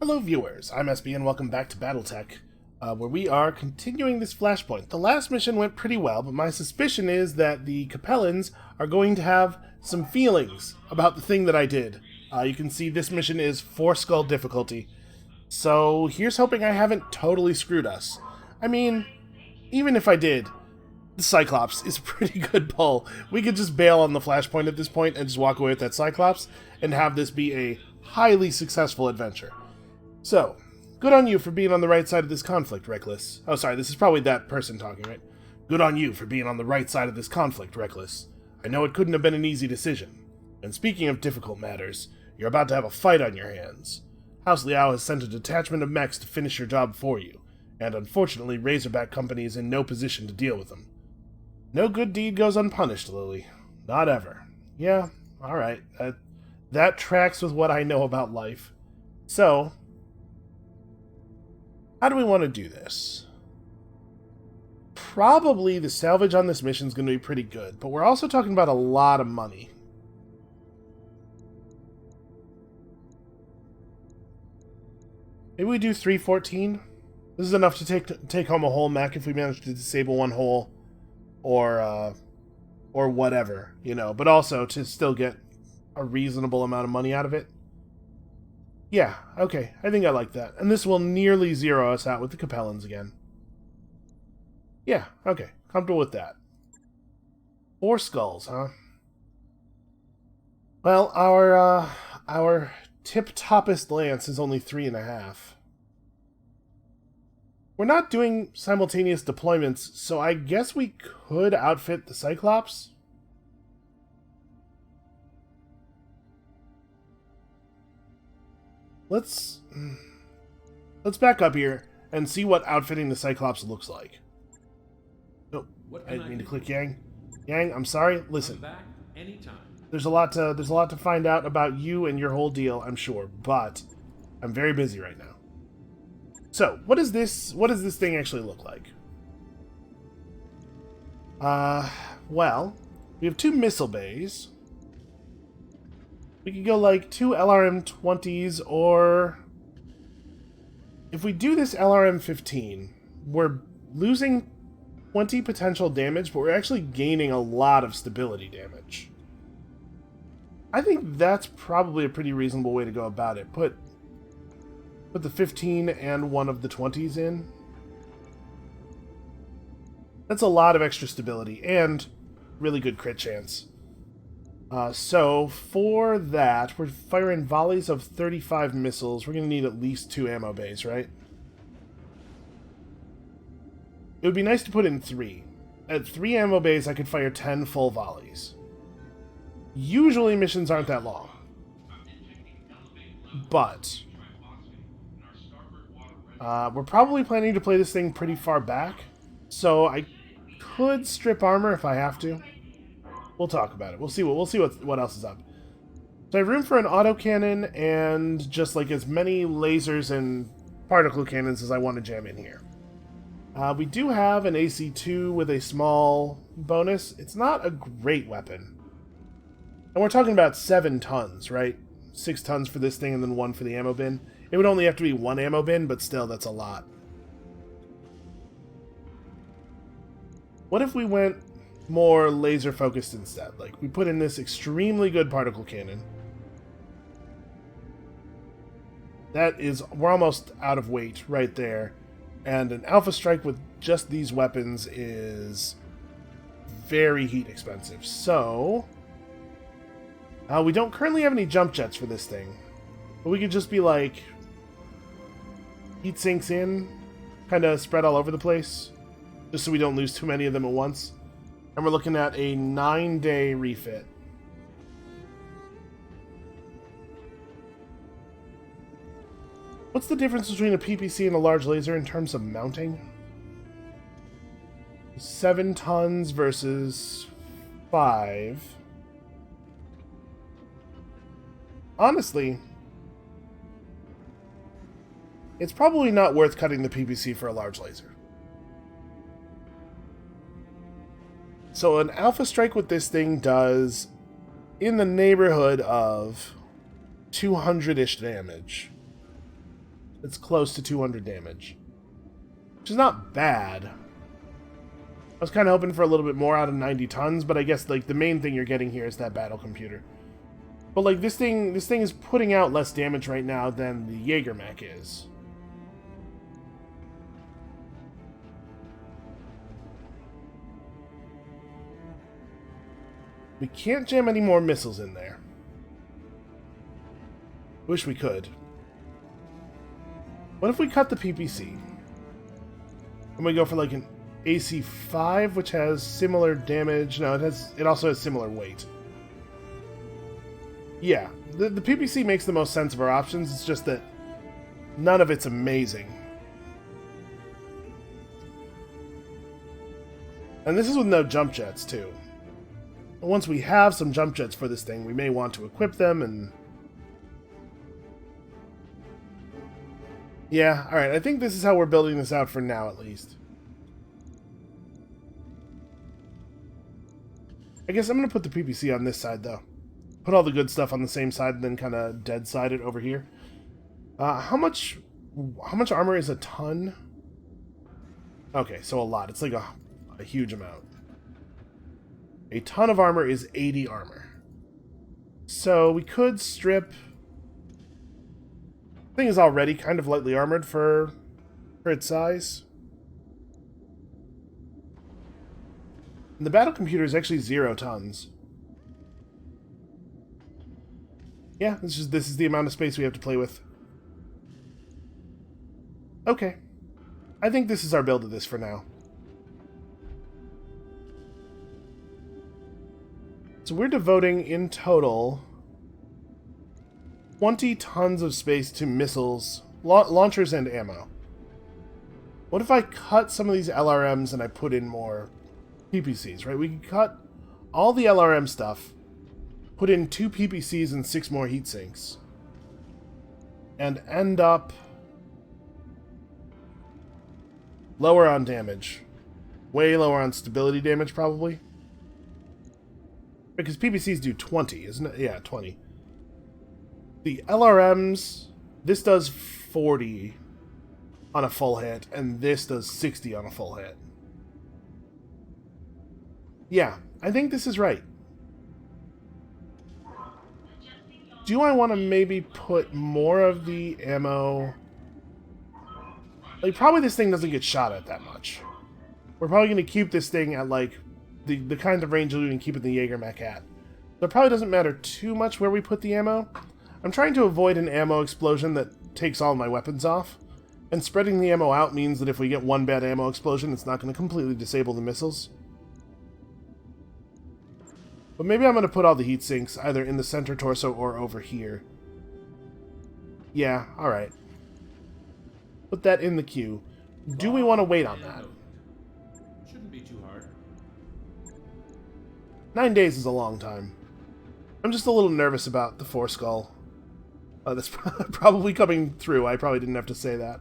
Hello viewers, I'm SB and welcome back to BattleTech, where we are continuing this Flashpoint. The last mission went pretty well, but my suspicion is that the Capellans are going to have some feelings about the thing that I did. You can see this mission is 4 skull difficulty, so here's hoping I haven't totally screwed us. I mean, even if I did, the Cyclops is a pretty good pull. We could just bail on the Flashpoint at this point and just walk away with that Cyclops and have this be a highly successful adventure. So, good on you for being on the right side of this conflict, Reckless. Oh, sorry, this is probably that person talking, right? Good on you for being on the right side of this conflict, Reckless. I know it couldn't have been an easy decision. And speaking of difficult matters, you're about to have a fight on your hands. House Liao has sent a detachment of mechs to finish your job for you, and unfortunately Razorback Company is in no position to deal with them. No good deed goes unpunished, Lily. Not ever. Yeah, alright. That tracks with what I know about life. So, how do we want to do this? Probably the salvage on this mission is going to be pretty good, but we're also talking about a lot of money. Maybe we do 314? This is enough to take home a whole mech if we manage to disable one whole, or whatever, you know, but also to still get a reasonable amount of money out of it. Yeah, okay, I think I like that. And this will nearly zero us out with the Capellans again. Yeah, okay, comfortable with that. 4 skulls, huh? Well, our tip-toppest lance is only 3.5. We're not doing simultaneous deployments, so I guess we could outfit the Cyclops. Let's back up here and see what outfitting the Cyclops looks like. Oh, I didn't mean to click Yang. Yang, I'm sorry. Listen, there's a lot to find out about you and your whole deal, I'm sure, but I'm very busy right now. So, what does this thing actually look like? Well, we have 2 missile bays. We could go like 2 LRM-20s, or if we do this LRM-15, we're losing 20 potential damage, but we're actually gaining a lot of stability damage. I think that's probably a pretty reasonable way to go about it. Put the 15 and one of the 20s in. That's a lot of extra stability and really good crit chance. So, for that, we're firing volleys of 35 missiles. We're going to need at least 2 ammo bays, right? It would be nice to put in 3. At 3 ammo bays, I could fire 10 full volleys. Usually, missions aren't that long. But we're probably planning to play this thing pretty far back, so I could strip armor if I have to. We'll talk about it. We'll see what else is up. So I have room for an autocannon and just like as many lasers and particle cannons as I want to jam in here. We do have an AC-2 with a small bonus. It's not a great weapon. And we're talking about 7 tons, right? 6 tons for this thing and then 1 for the ammo bin. It would only have to be 1 ammo bin, but still, that's a lot. What if we went more laser focused instead? Like, we put in this extremely good particle cannon. We're almost out of weight right there. And an alpha strike with just these weapons is very heat expensive. So, we don't currently have any jump jets for this thing. But we could just be like, heat sinks in, kind of spread all over the place, just so we don't lose too many of them at once. And we're looking at a 9-day refit. What's the difference between a PPC and a large laser in terms of mounting? 7 tons versus 5. Honestly, it's probably not worth cutting the PPC for a large laser. So an alpha strike with this thing does in the neighborhood of 200-ish damage. It's close to 200 damage. Which is not bad. I was kind of hoping for a little bit more out of 90 tons, but I guess like the main thing you're getting here is that battle computer. But like this thing is putting out less damage right now than the Jaeger mech is. We can't jam any more missiles in there. Wish we could. What if we cut the PPC? And we go for like an AC5, which has similar damage. No, it also has similar weight. Yeah, the PPC makes the most sense of our options. It's just that none of it's amazing. And this is with no jump jets, too. Once we have some jump jets for this thing, we may want to equip them and... Yeah, alright, I think this is how we're building this out for now, at least. I guess I'm going to put the PPC on this side, though. Put all the good stuff on the same side and then kind of dead-side it over here. How much armor is a ton? Okay, so a lot. It's like a huge amount. A ton of armor is 80 armor. So we could strip... The thing is already kind of lightly armored for its size. And the battle computer is actually 0 tons. Yeah, this is the amount of space we have to play with. Okay. I think this is our build of this for now. So we're devoting, in total, 20 tons of space to missiles, launchers, and ammo. What if I cut some of these LRMs and I put in more PPCs, right? We can cut all the LRM stuff, put in 2 PPCs and 6 more heat sinks, and end up lower on damage. Way lower on stability damage, probably. Because PPCs do 20, isn't it? Yeah, 20. The LRMs, this does 40 on a full hit, and this does 60 on a full hit. Yeah, I think this is right. Do I want to maybe put more of the ammo... Like, probably this thing doesn't get shot at that much. We're probably going to keep this thing at, like, the kind of range that we can keep it the Jaeger mech at. So it probably doesn't matter too much where we put the ammo. I'm trying to avoid an ammo explosion that takes all my weapons off. And spreading the ammo out means that if we get one bad ammo explosion, it's not going to completely disable the missiles. But maybe I'm going to put all the heat sinks either in the center torso or over here. Yeah, alright. Put that in the queue. Do we want to wait on that? Shouldn't be too hard. 9 days is a long time. I'm just a little nervous about the Foreskull. That's probably coming through. I probably didn't have to say that.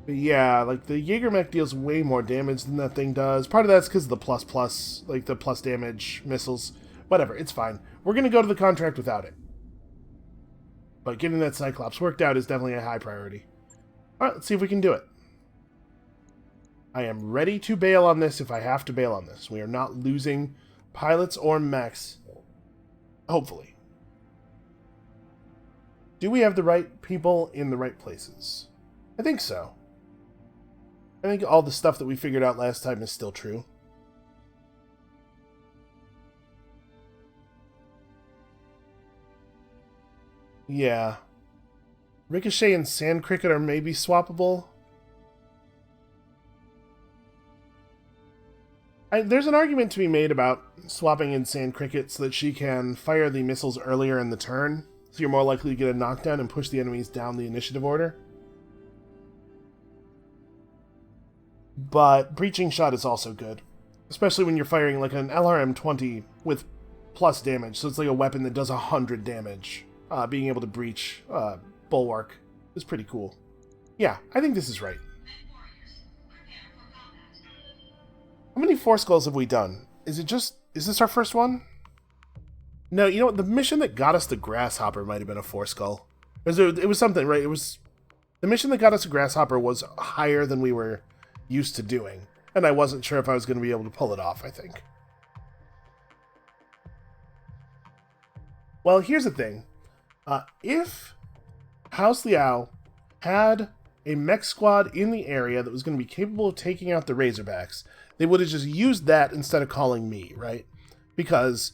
But yeah, like, the Jaeger mech deals way more damage than that thing does. Part of that's because of the plus, like, the plus damage missiles. Whatever, it's fine. We're going to go to the contract without it. But getting that Cyclops worked out is definitely a high priority. Alright, let's see if we can do it. I am ready to bail on this if I have to bail on this. We are not losing pilots or mechs. Hopefully. Do we have the right people in the right places? I think so. I think all the stuff that we figured out last time is still true. Yeah. Ricochet and Sand Cricket are maybe swappable. There's an argument to be made about swapping in Sand Cricket so that she can fire the missiles earlier in the turn, so you're more likely to get a knockdown and push the enemies down the initiative order. But Breaching Shot is also good, especially when you're firing like an LRM-20 with plus damage, so it's like a weapon that does 100 damage. Being able to breach Bulwark is pretty cool. Yeah, I think this is right. How many Foreskulls have we done? Is this our first one? No, you know what? The mission that got us the Grasshopper might have been a 4-skull. It was something, right? It was... The mission that got us a Grasshopper was higher than we were used to doing. And I wasn't sure if I was going to be able to pull it off, I think. Well, here's the thing. If House Liao had a mech squad in the area that was going to be capable of taking out the Razorbacks, they would have just used that instead of calling me, right? Because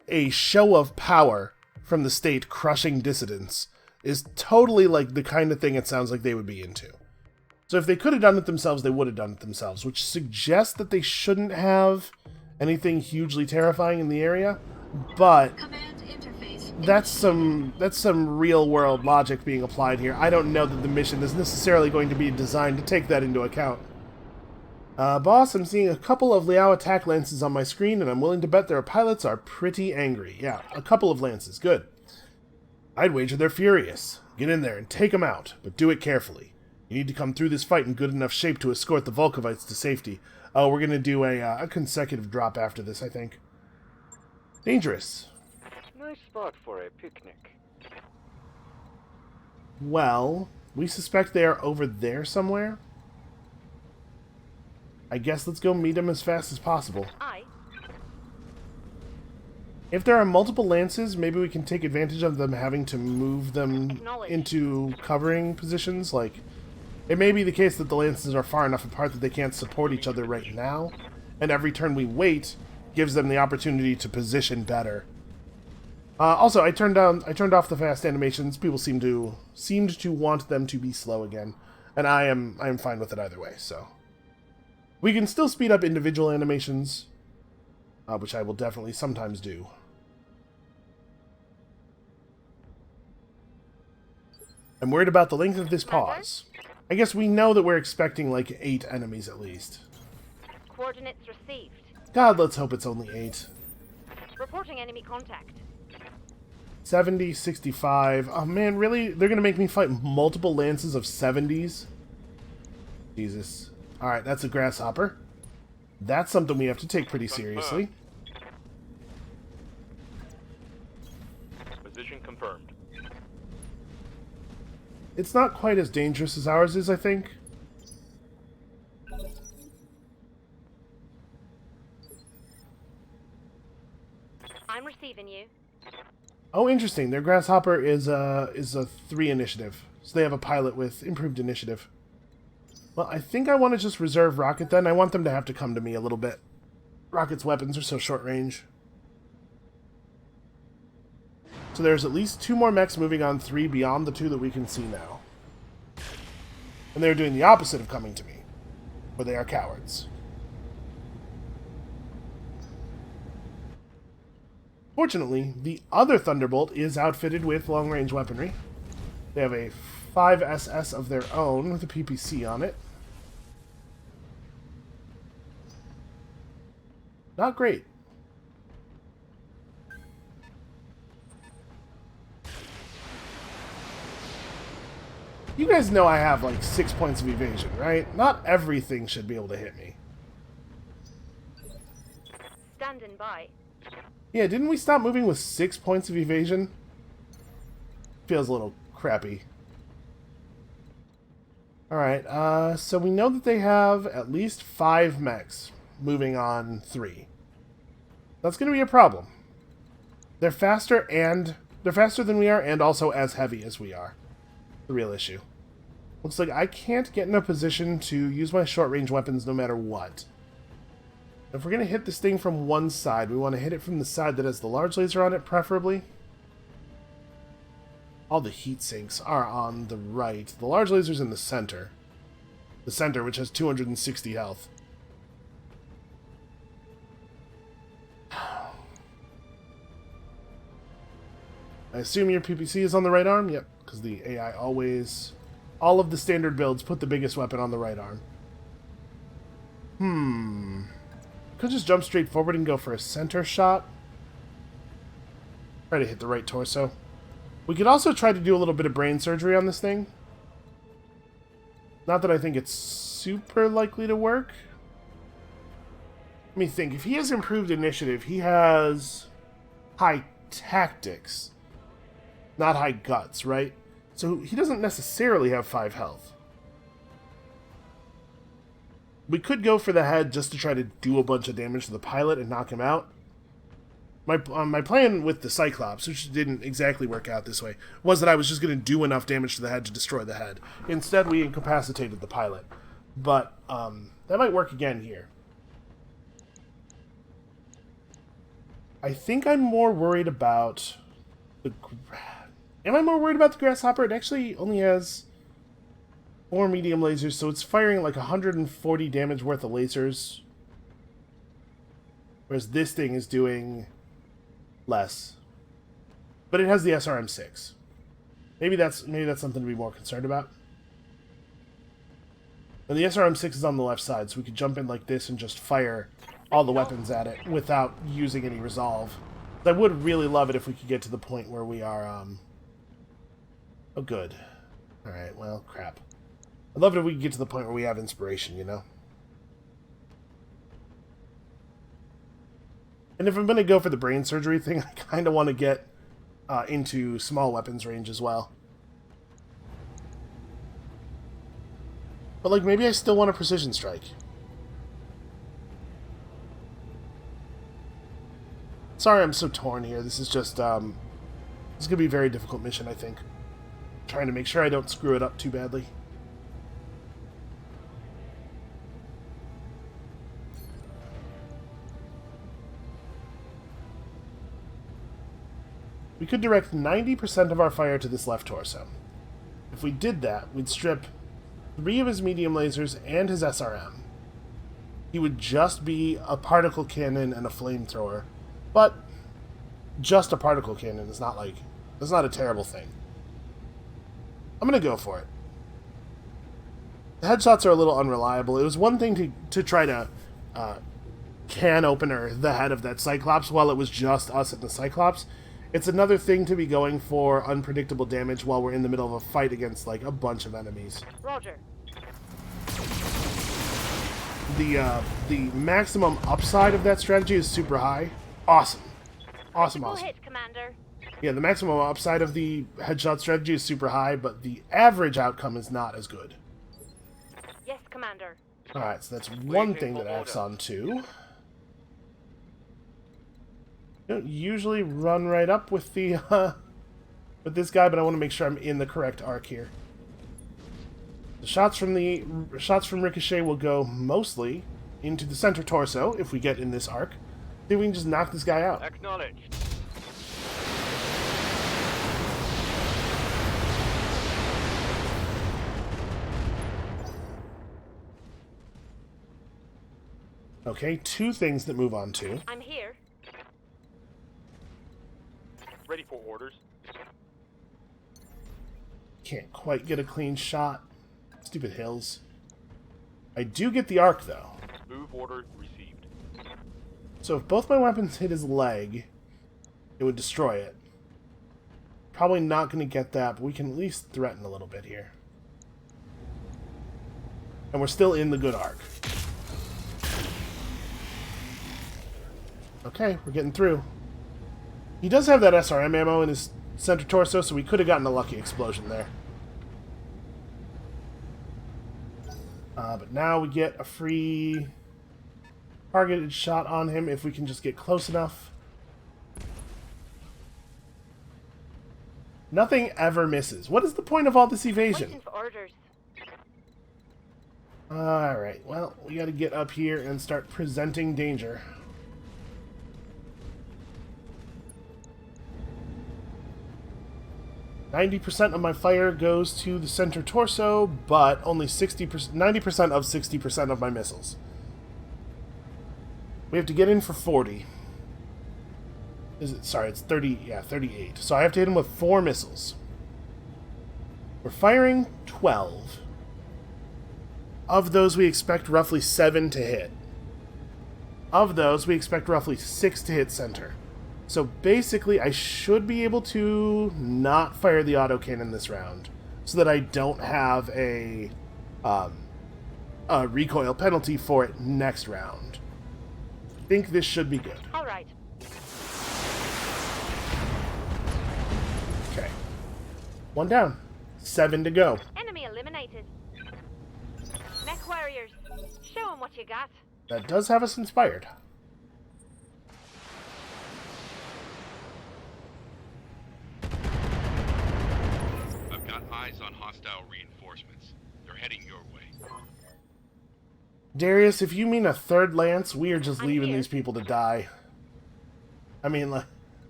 a show of power from the state crushing dissidents is totally like the kind of thing it sounds like they would be into. So if they could have done it themselves, they would have done it themselves, which suggests that they shouldn't have anything hugely terrifying in the area, but that's some real world logic being applied here. I don't know that the mission is necessarily going to be designed to take that into account. Boss, I'm seeing a couple of Liao attack lances on my screen, and I'm willing to bet their pilots are pretty angry. Yeah, a couple of lances. Good. I'd wager they're furious. Get in there and take them out, but do it carefully. You need to come through this fight in good enough shape to escort the Volkovites to safety. Oh, we're going to do a consecutive drop after this, I think. Dangerous. Nice spot for a picnic. Well, we suspect they are over there somewhere. I guess let's go meet them as fast as possible. Aye. If there are multiple lances, maybe we can take advantage of them having to move them into covering positions. Like, it may be the case that the lances are far enough apart that they can't support each other right now, and every turn we wait gives them the opportunity to position better. Also, I turned off the fast animations. People seemed to want them to be slow again, and I am fine with it either way. So we can still speed up individual animations, which I will definitely sometimes do. I'm worried about the length of this pause. I guess we know that we're expecting like 8 enemies at least. Coordinates received. God, let's hope it's only 8. Reporting enemy contact. 70, 65. Oh man, really? They're gonna make me fight multiple lances of 70s? Jesus. Alright, that's a Grasshopper. That's something we have to take pretty seriously. Position confirmed. It's not quite as dangerous as ours is, I think. I'm receiving you. Oh, interesting. Their Grasshopper is a 3 initiative. So they have a pilot with improved initiative. Well, I think I want to just reserve Rocket then. I want them to have to come to me a little bit. Rocket's weapons are so short range. So there's at least 2 more mechs moving on 3 beyond the 2 that we can see now. And they're doing the opposite of coming to me. But they are cowards. Fortunately, the other Thunderbolt is outfitted with long-range weaponry. They have a 5SS of their own with a PPC on it. Not great. You guys know I have like 6 points of evasion, right? Not everything should be able to hit me. Standing by. Yeah, didn't we stop moving with 6 points of evasion? Feels a little crappy. Alright, so we know that they have at least 5 mechs moving on 3. That's going to be a problem. They're faster than we are, and also as heavy as we are. The real issue. Looks like I can't get in a position to use my short-range weapons no matter what. If we're going to hit this thing from one side, we want to hit it from the side that has the large laser on it, preferably. All the heat sinks are on the right. The large laser's in the center. The center, which has 260 health. I assume your PPC is on the right arm? Yep, because the AI always... All of the standard builds put the biggest weapon on the right arm. Could just jump straight forward and go for a center shot. Try to hit the right torso. We could also try to do a little bit of brain surgery on this thing. Not that I think it's super likely to work. Let me think. If he has improved initiative, he has high tactics, not high guts, right? So he doesn't necessarily have 5 health. We could go for the head just to try to do a bunch of damage to the pilot and knock him out. My plan with the Cyclops, which didn't exactly work out this way, was that I was just going to do enough damage to the head to destroy the head. Instead, we incapacitated the pilot. But that might work again here. I think I'm more worried about the... Am I more worried about the Grasshopper? It actually only has 4 medium lasers, so it's firing like 140 damage worth of lasers. Whereas this thing is doing less. But it has the SRM-6. Maybe that's something to be more concerned about. And the SRM-6 is on the left side, so we could jump in like this and just fire all the weapons at it without using any resolve. I would really love it if we could get to the point where we are, Oh, good. Alright, well, crap. I'd love it if we could get to the point where we have inspiration, you know? And if I'm going to go for the brain surgery thing, I kind of want to get into small weapons range as well. But, like, maybe I still want a precision strike. Sorry I'm so torn here. This is just, this is going to be a very difficult mission, I think. Trying to make sure I don't screw it up too badly. We could direct 90% of our fire to this left torso. If we did that, we'd strip 3 of his medium lasers and his SRM. He would just be a particle cannon and a flamethrower. But just a particle cannon is not like... That's not a terrible thing. I'm going to go for it. The headshots are a little unreliable. It was one thing to try to can opener the head of that Cyclops while it was just us and the Cyclops. It's another thing to be going for unpredictable damage while we're in the middle of a fight against, like, a bunch of enemies. Roger. The maximum upside of that strategy is super high. Awesome. Awesome. Hit, Commander. Yeah, the maximum upside of the headshot strategy is super high, but the average outcome is not as good. Yes, Commander. Alright, so that's one thing that acts on 2. You don't usually run right up with the with this guy, but I want to make sure I'm in the correct arc here. The shots from Ricochet will go mostly into the center torso if we get in this arc. Then we can just knock this guy out. Acknowledged. Okay, 2 things that move on to. I'm here. Ready for orders. Can't quite get a clean shot. Stupid hills. I do get the arc, though. Move order received. So if both my weapons hit his leg, it would destroy it. Probably not going to get that, but we can at least threaten a little bit here. And we're still in the good arc. Okay, we're getting through. He does have that SRM ammo in his center torso, so we could have gotten a lucky explosion there. But now we get a free targeted shot on him if we can just get close enough. Nothing ever misses. What is the point of all this evasion? Waiting for orders. Alright, well, we gotta get up here and start presenting danger. %90 of my fire goes to the center torso, but only 90% of 60% of my missiles. We have to get in for 40. Sorry, it's 30, yeah, 38. So I have to hit him with 4 missiles. We're firing 12. Of those, we expect roughly 7 to hit. Of those, we expect roughly 6 to hit center. So basically, I should be able to not fire the autocannon this round, so that I don't have a recoil penalty for it next round. I think this should be good. All right. 1 down. 7 to go. Enemy eliminated. Mech warriors, show 'em what you got. That does have us inspired. I've got eyes on hostile reinforcements. They're heading your way. Darius, if you mean a 3rd Lance, we are just I'm leaving here. these people to die. I mean, like,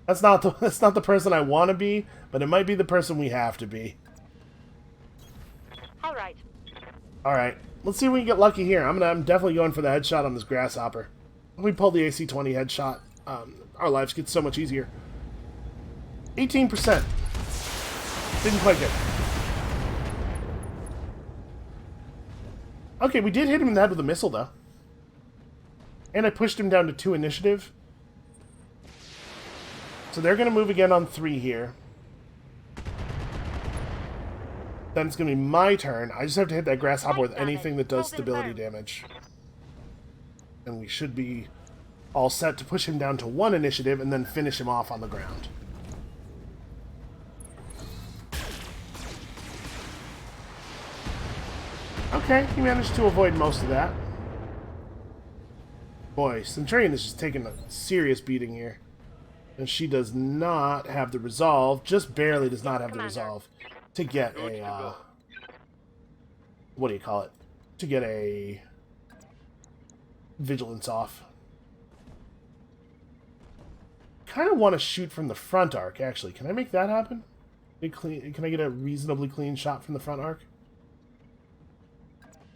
that's not the person I want to be, but it might be the person we have to be. All right. All right, let's see if we can get lucky here. I'm definitely going for the headshot on this grasshopper. When we pull the AC-20 headshot, our lives get so much easier. 18%. Didn't quite get it. Okay, we did hit him in the head with a missile, though. And I pushed him down to 2 initiative. So they're going to move again on 3 here. Then it's going to be my turn. I just have to hit that grasshopper with anything that does stability damage. And we should be all set to push him down to 1 initiative and then finish him off on the ground. Okay, he managed to avoid most of that. Boy, Centurion is just taking a serious beating here. And she does not have the resolve, just barely does not have the resolve, to get a, what do you call it? To get a vigilance off. Kind of want to shoot from the front arc, actually. Can I make that happen? Can I get a reasonably clean shot from the front arc?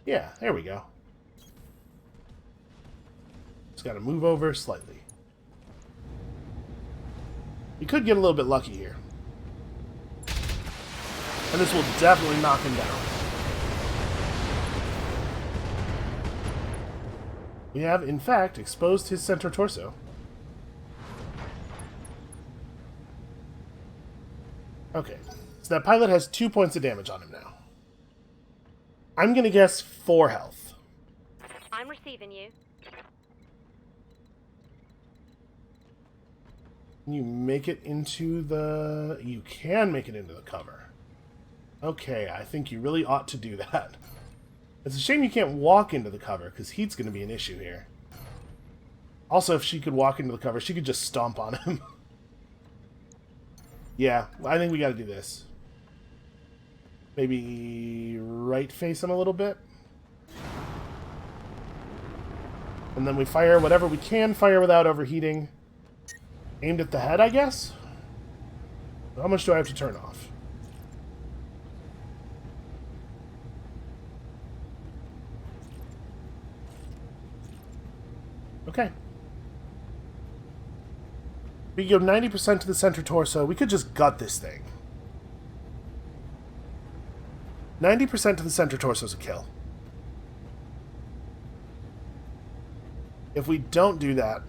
Yeah, there we go. Just got to move over slightly. We could get a little bit lucky here. And this will definitely knock him down. We have, in fact, exposed his center torso. Okay, so that pilot has 2 points of damage on him now. I'm going to guess 4 health. I'm receiving you. Can you make it into the... You can make it into the cover. Okay, I think you really ought to do that. It's a shame you can't walk into the cover, because heat's going to be an issue here. Also, if she could walk into the cover, she could just stomp on him. Yeah, I think we got to do this. Maybe right face him a little bit. And then we fire whatever we can fire without overheating. Aimed at the head, I guess? How much do I have to turn off? Okay. We go 90% to the center torso. We could just gut this thing. 90% to the center torso is a kill. If we don't do that,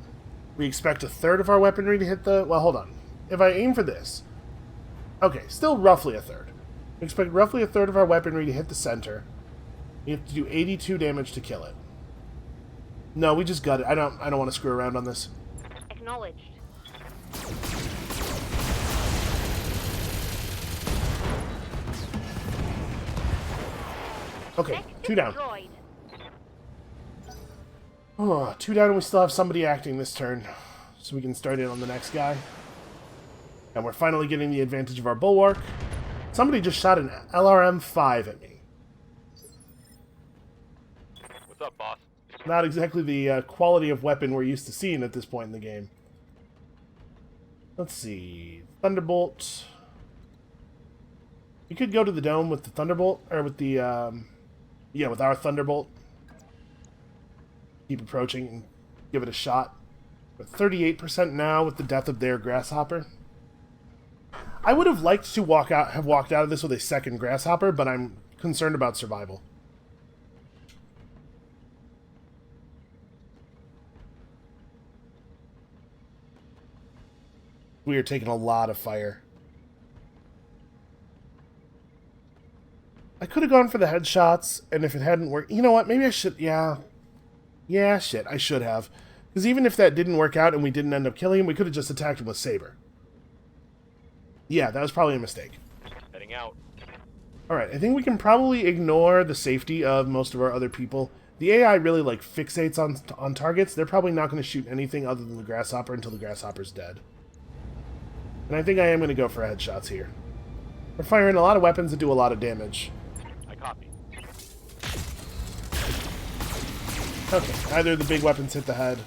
we expect 1/3 of our weaponry to hit the... Well, hold on. If I aim for this... Okay, still roughly 1/3. We expect roughly 1/3 of our weaponry to hit the center. We have to do 82 damage to kill it. No, we just got it. I don't want to screw around on this. Acknowledged. Okay, Mech 2 down. destroyed. Oh, 2 down and we still have somebody acting this turn. So we can start in on the next guy. And we're finally getting the advantage of our bulwark. Somebody just shot an LRM-5 at me. What's up, boss? Not exactly the quality of weapon we're used to seeing at this point in the game. Let's see. Thunderbolt. We could go to the dome with the Thunderbolt, or with the, yeah, with our Thunderbolt. Keep approaching and give it a shot. We're 38% now with the death of their Grasshopper. I would have liked to have walked out of this with a second Grasshopper, but I'm concerned about survival. We are taking a lot of fire. I could have gone for the headshots, and if it hadn't worked... You know what? Maybe I should... Yeah. Yeah, shit. I should have. Because even if that didn't work out and we didn't end up killing him, we could have just attacked him with Saber. Yeah, that was probably a mistake. Heading out. Alright, I think we can probably ignore the safety of most of our other people. The AI really, like, fixates on targets. They're probably not going to shoot anything other than the grasshopper until the grasshopper's dead. And I think I am going to go for headshots here. We're firing a lot of weapons that do a lot of damage. I copy. Okay, either the big weapons hit the head.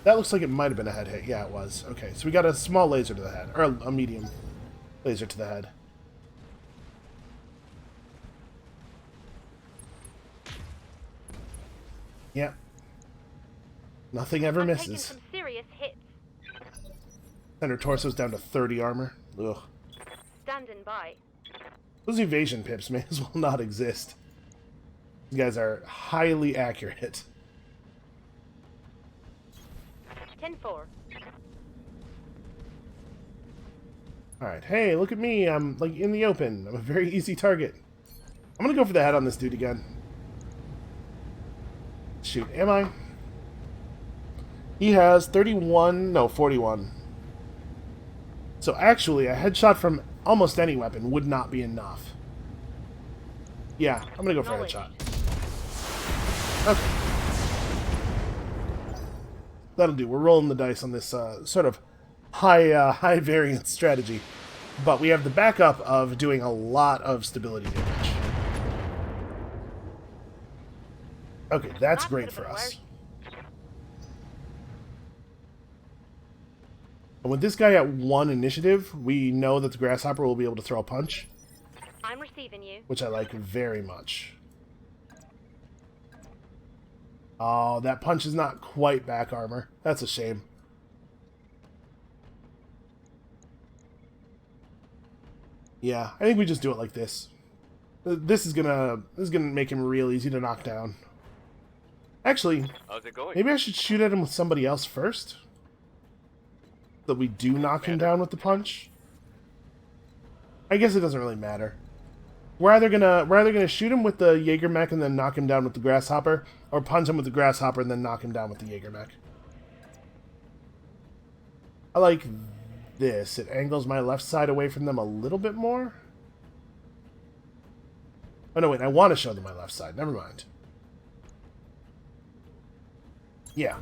That looks like it might have been a head hit. Yeah, it was. Okay, so we got a small laser to the head. Or a medium laser to the head. Yep. Nothing ever I'm taking misses. some serious hits. Center torso's down to 30 armor. Ugh. Standing by. Those evasion pips may as well not exist. These guys are highly accurate. 10-4. Alright, hey, look at me. I'm, like, in the open. I'm a very easy target. I'm gonna go for the head on this dude again. Shoot, am I? He has 31, no, 41. So actually, a headshot from almost any weapon would not be enough. Yeah, I'm gonna go for a headshot. Okay. That'll do. We're rolling the dice on this sort of high variance strategy. But we have the backup of doing a lot of stability damage. Okay, that's great for us. And with this guy at 1 initiative, we know that the grasshopper will be able to throw a punch. I'm receiving you. Which I like very much. Oh, that punch is not quite back armor. That's a shame. Yeah, I think we just do it like this. This is gonna make him real easy to knock down. Actually, How's it going? maybe I should shoot at him with somebody else first. So that we do knock him down with the punch. I guess it doesn't really matter. We're either gonna shoot him with the Jaeger mech and then knock him down with the grasshopper, or punch him with the grasshopper and then knock him down with the Jaeger mech. I like this. It angles my left side away from them a little bit more. Oh no, wait, I want to show them my left side. Never mind. Yeah.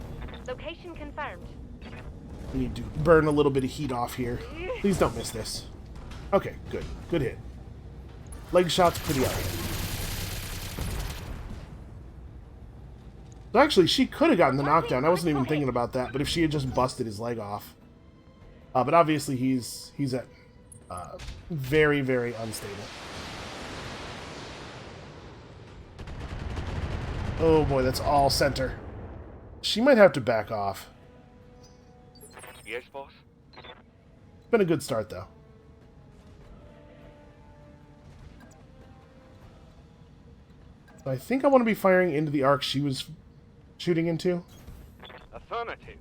Location confirmed. We need to burn a little bit of heat off here. Please don't miss this. Okay, good. Good hit. Leg shot's pretty accurate. So actually, she could have gotten the knockdown. I wasn't even thinking about that, but if she had just busted his leg off. But obviously, he's at very, very unstable. Oh boy, that's all center. She might have to back off. Yes, boss? It's been a good start, though. So I think I want to be firing into the arc she was shooting into. Affirmative.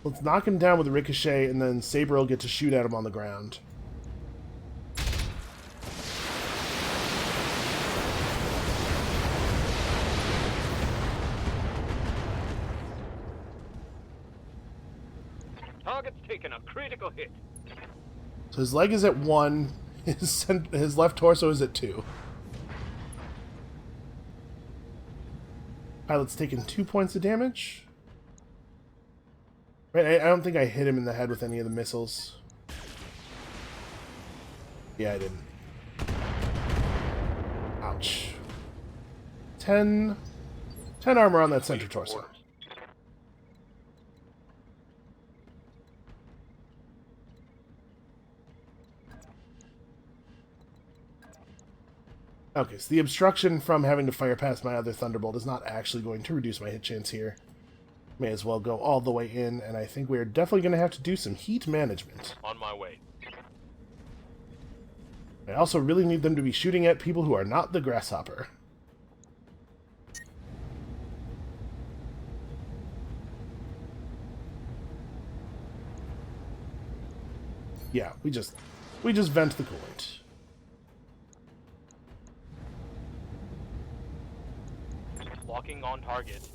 Let's knock him down with a ricochet, and then Saber will get to shoot at him on the ground. Target's taken a critical hit. So his leg is at 1, his left torso is at 2. Pilot's taken 2 points of damage. Right, I don't think I hit him in the head with any of the missiles. Yeah, I didn't. Ouch. 10 armor on that center torso. Okay, so the obstruction from having to fire past my other Thunderbolt is not actually going to reduce my hit chance here. May as well go all the way in, and I think we're definitely going to have to do some heat management. On my way. I also really need them to be shooting at people who are not the grasshopper. Yeah, we just vent the coolant. Locking on target.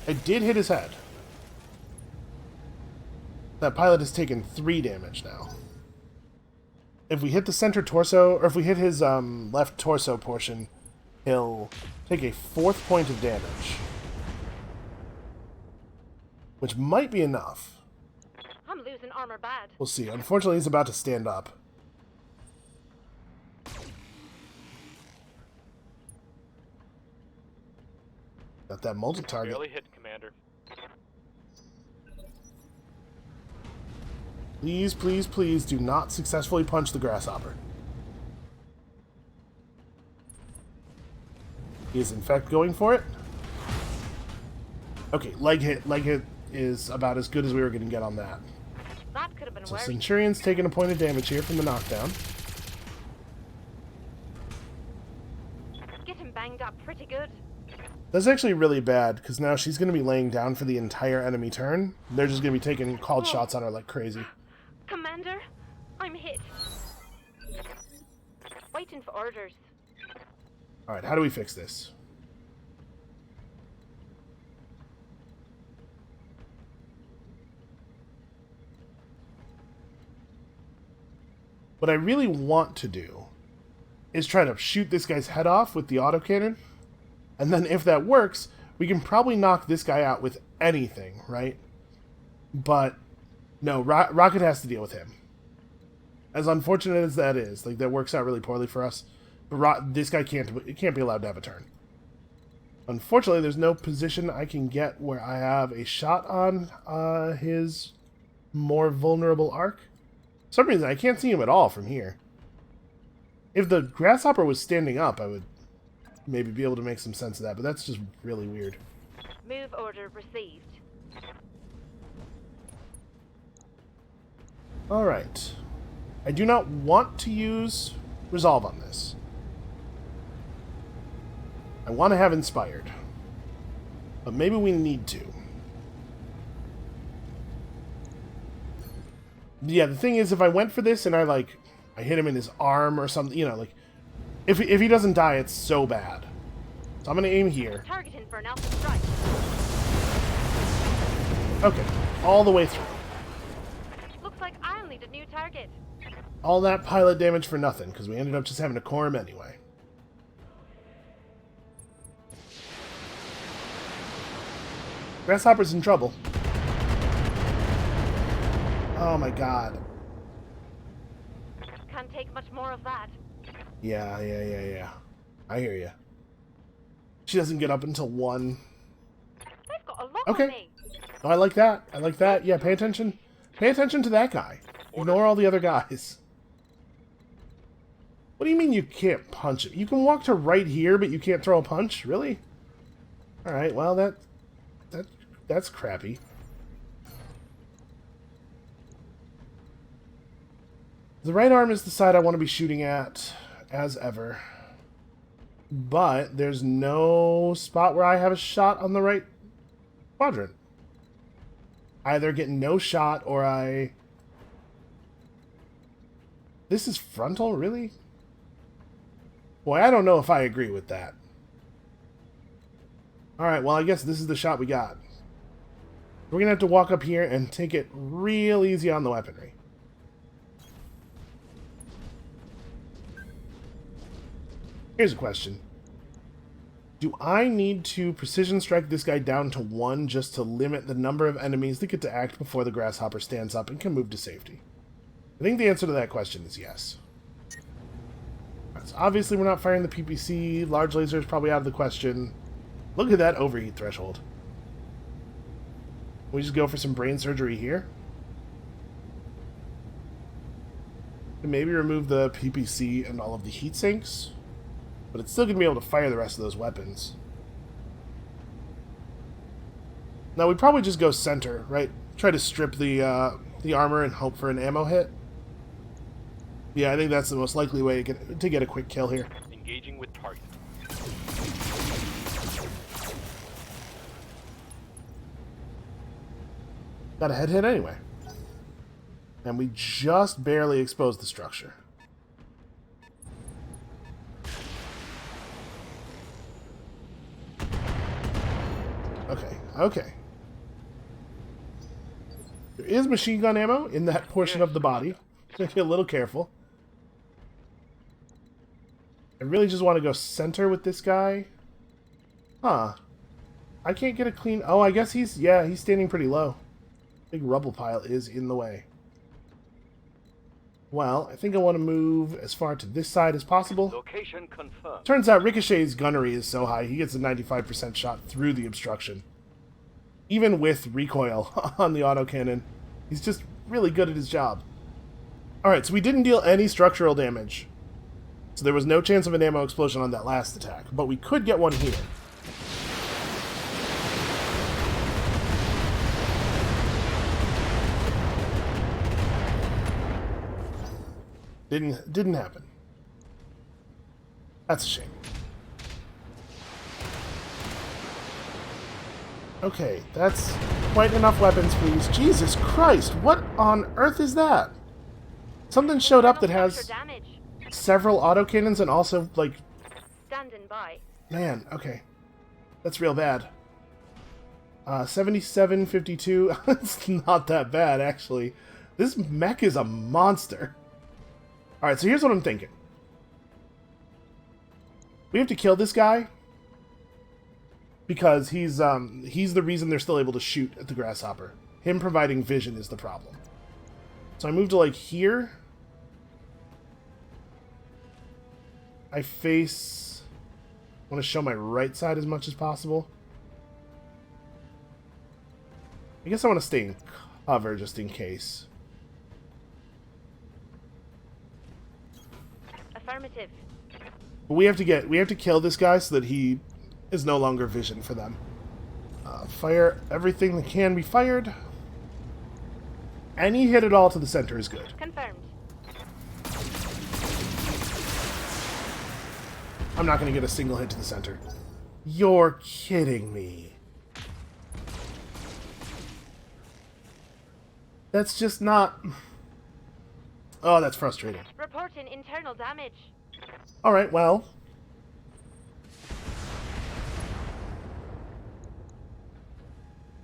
I did hit his head. That pilot has taken 3 damage now. If we hit the center torso, or if we hit his left torso portion, he'll take a 4th point of damage. Which might be enough. I'm losing armor bad. We'll see. Unfortunately, he's about to stand up. Got that multi-target. Barely hit, Commander. Please, please, please do not successfully punch the grasshopper. He is in fact going for it. Okay, leg hit is about as good as we were going to get on that. That could have been So worse. Centurion's taking a point of damage here from the knockdown. Getting banged up pretty good. That's actually really bad, because now she's going to be laying down for the entire enemy turn. They're just going to be taking called shots on her like crazy. Commander, I'm hit. Waiting for orders. Alright, how do we fix this? What I really want to do is try to shoot this guy's head off with the autocannon. And then if that works, we can probably knock this guy out with anything, right? But no, Rocket has to deal with him. As unfortunate as that is, like, that works out really poorly for us. But this guy can't be allowed to have a turn. Unfortunately, there's no position I can get where I have a shot on his more vulnerable arc. For some reason, I can't see him at all from here. If the grasshopper was standing up, I would maybe be able to make some sense of that, but that's just really weird. Move order received. Alright. I do not want to use Resolve on this. I want to have Inspired. But maybe we need to. Yeah, the thing is, if I went for this and I hit him in his arm or something, you know, like, if he doesn't die, it's so bad. So I'm going to aim here. Targeting for an alpha strike. Okay, all the way through. Looks like I'll need a new target. All that pilot damage for nothing, because we ended up just having to core him anyway. Grasshopper's in trouble. Oh my god. Can't take much more of that. Yeah. I hear you. She doesn't get up until 1. They've got a lot Okay. on me. Oh, I like that. I like that. Yeah, pay attention. Pay attention to that guy. Ignore all the other guys. What do you mean you can't punch it? You can walk to right here, but you can't throw a punch? Really? Alright, well, that's crappy. The right arm is the side I want to be shooting at, as ever. But there's no spot where I have a shot on the right quadrant. I either get no shot or I... This is frontal, really? Boy, I don't know if I agree with that. Alright, well, I guess this is the shot we got. We're going to have to walk up here and take it real easy on the weaponry. Here's a question. Do I need to precision strike this guy down to 1 just to limit the number of enemies that get to act before the grasshopper stands up and can move to safety? I think the answer to that question is yes. Right, so obviously we're not firing the PPC. Large laser is probably out of the question. Look at that overheat threshold. We just go for some brain surgery here. And maybe remove the PPC and all of the heat sinks. But it's still going to be able to fire the rest of those weapons. Now, we'd probably just go center, right? Try to strip the armor and hope for an ammo hit. Yeah, I think that's the most likely way to get a quick kill here. Engaging with target. Got a head hit anyway. And we just barely exposed the structure. Okay. There is machine gun ammo in that portion of the body. So be a little careful. I really just want to go center with this guy. Huh. I can't get a clean... Oh, I guess he's... Yeah, he's standing pretty low. Big rubble pile is in the way. Well, I think I want to move as far to this side as possible. Location confirmed. Turns out Ricochet's gunnery is so high, he gets a 95% shot through the obstruction. Even with recoil on the autocannon. He's just really good at his job. Alright, so we didn't deal any structural damage. So there was no chance of an ammo explosion on that last attack. But we could get one here. Didn't happen. That's a shame. Okay, that's quite enough weapons, please. Jesus Christ, what on earth is that? Something showed up that has several autocannons and also, like... Standing by. Man, okay. That's real bad. 7752. It's not that bad, actually. This mech is a monster. Alright, so here's what I'm thinking. We have to kill this guy because he's the reason they're still able to shoot at the grasshopper. Him providing vision is the problem. So I move to, like, here. I face... I want to show my right side as much as possible. I guess I want to stay in cover just in case. Affirmative. But we have to kill this guy so that he is no longer vision for them. Fire everything that can be fired. Any hit at all to the center is good. Confirmed. I'm not going to get a single hit to the center. You're kidding me. That's just not... Oh, that's frustrating. Reporting internal damage. Alright, well...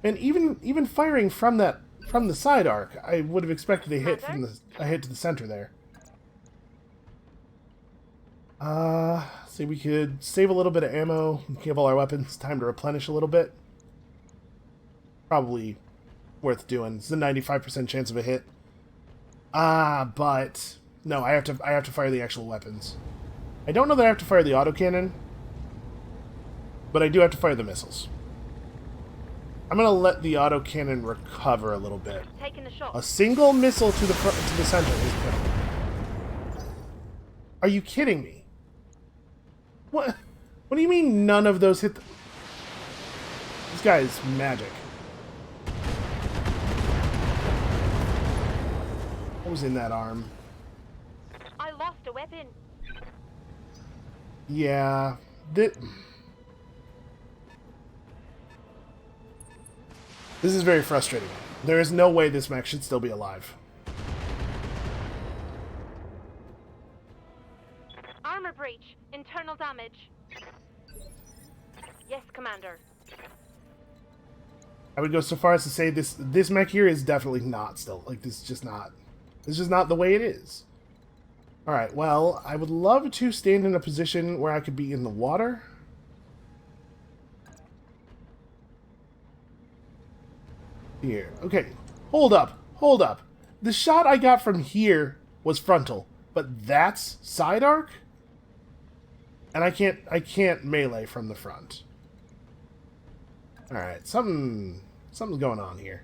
And even firing from the side arc, I would have expected a hit to the center there. See, we could save a little bit of ammo, give all our weapons time to replenish a little bit. Probably worth doing. It's a 95% chance of a hit. But no, I have to fire the actual weapons. I don't know that I have to fire the autocannon, but I do have to fire the missiles. I'm gonna let the autocannon recover a little bit. Taking the shot. A single missile to the center is critical. Are you kidding me? What? What do you mean none of those hit? This guy is magic. What was in that arm? I lost a weapon. Yeah. This is very frustrating. There is no way this mech should still be alive. Armor breach. Internal damage. Yes, Commander. I would go so far as to say this mech here is definitely not still. Like, this is just not... It's just not the way it is. Alright, well, I would love to stand in a position where I could be in the water. Here. Okay. Hold up. Hold up. The shot I got from here was frontal, but that's side arc? And I can't melee from the front. Alright, something's going on here.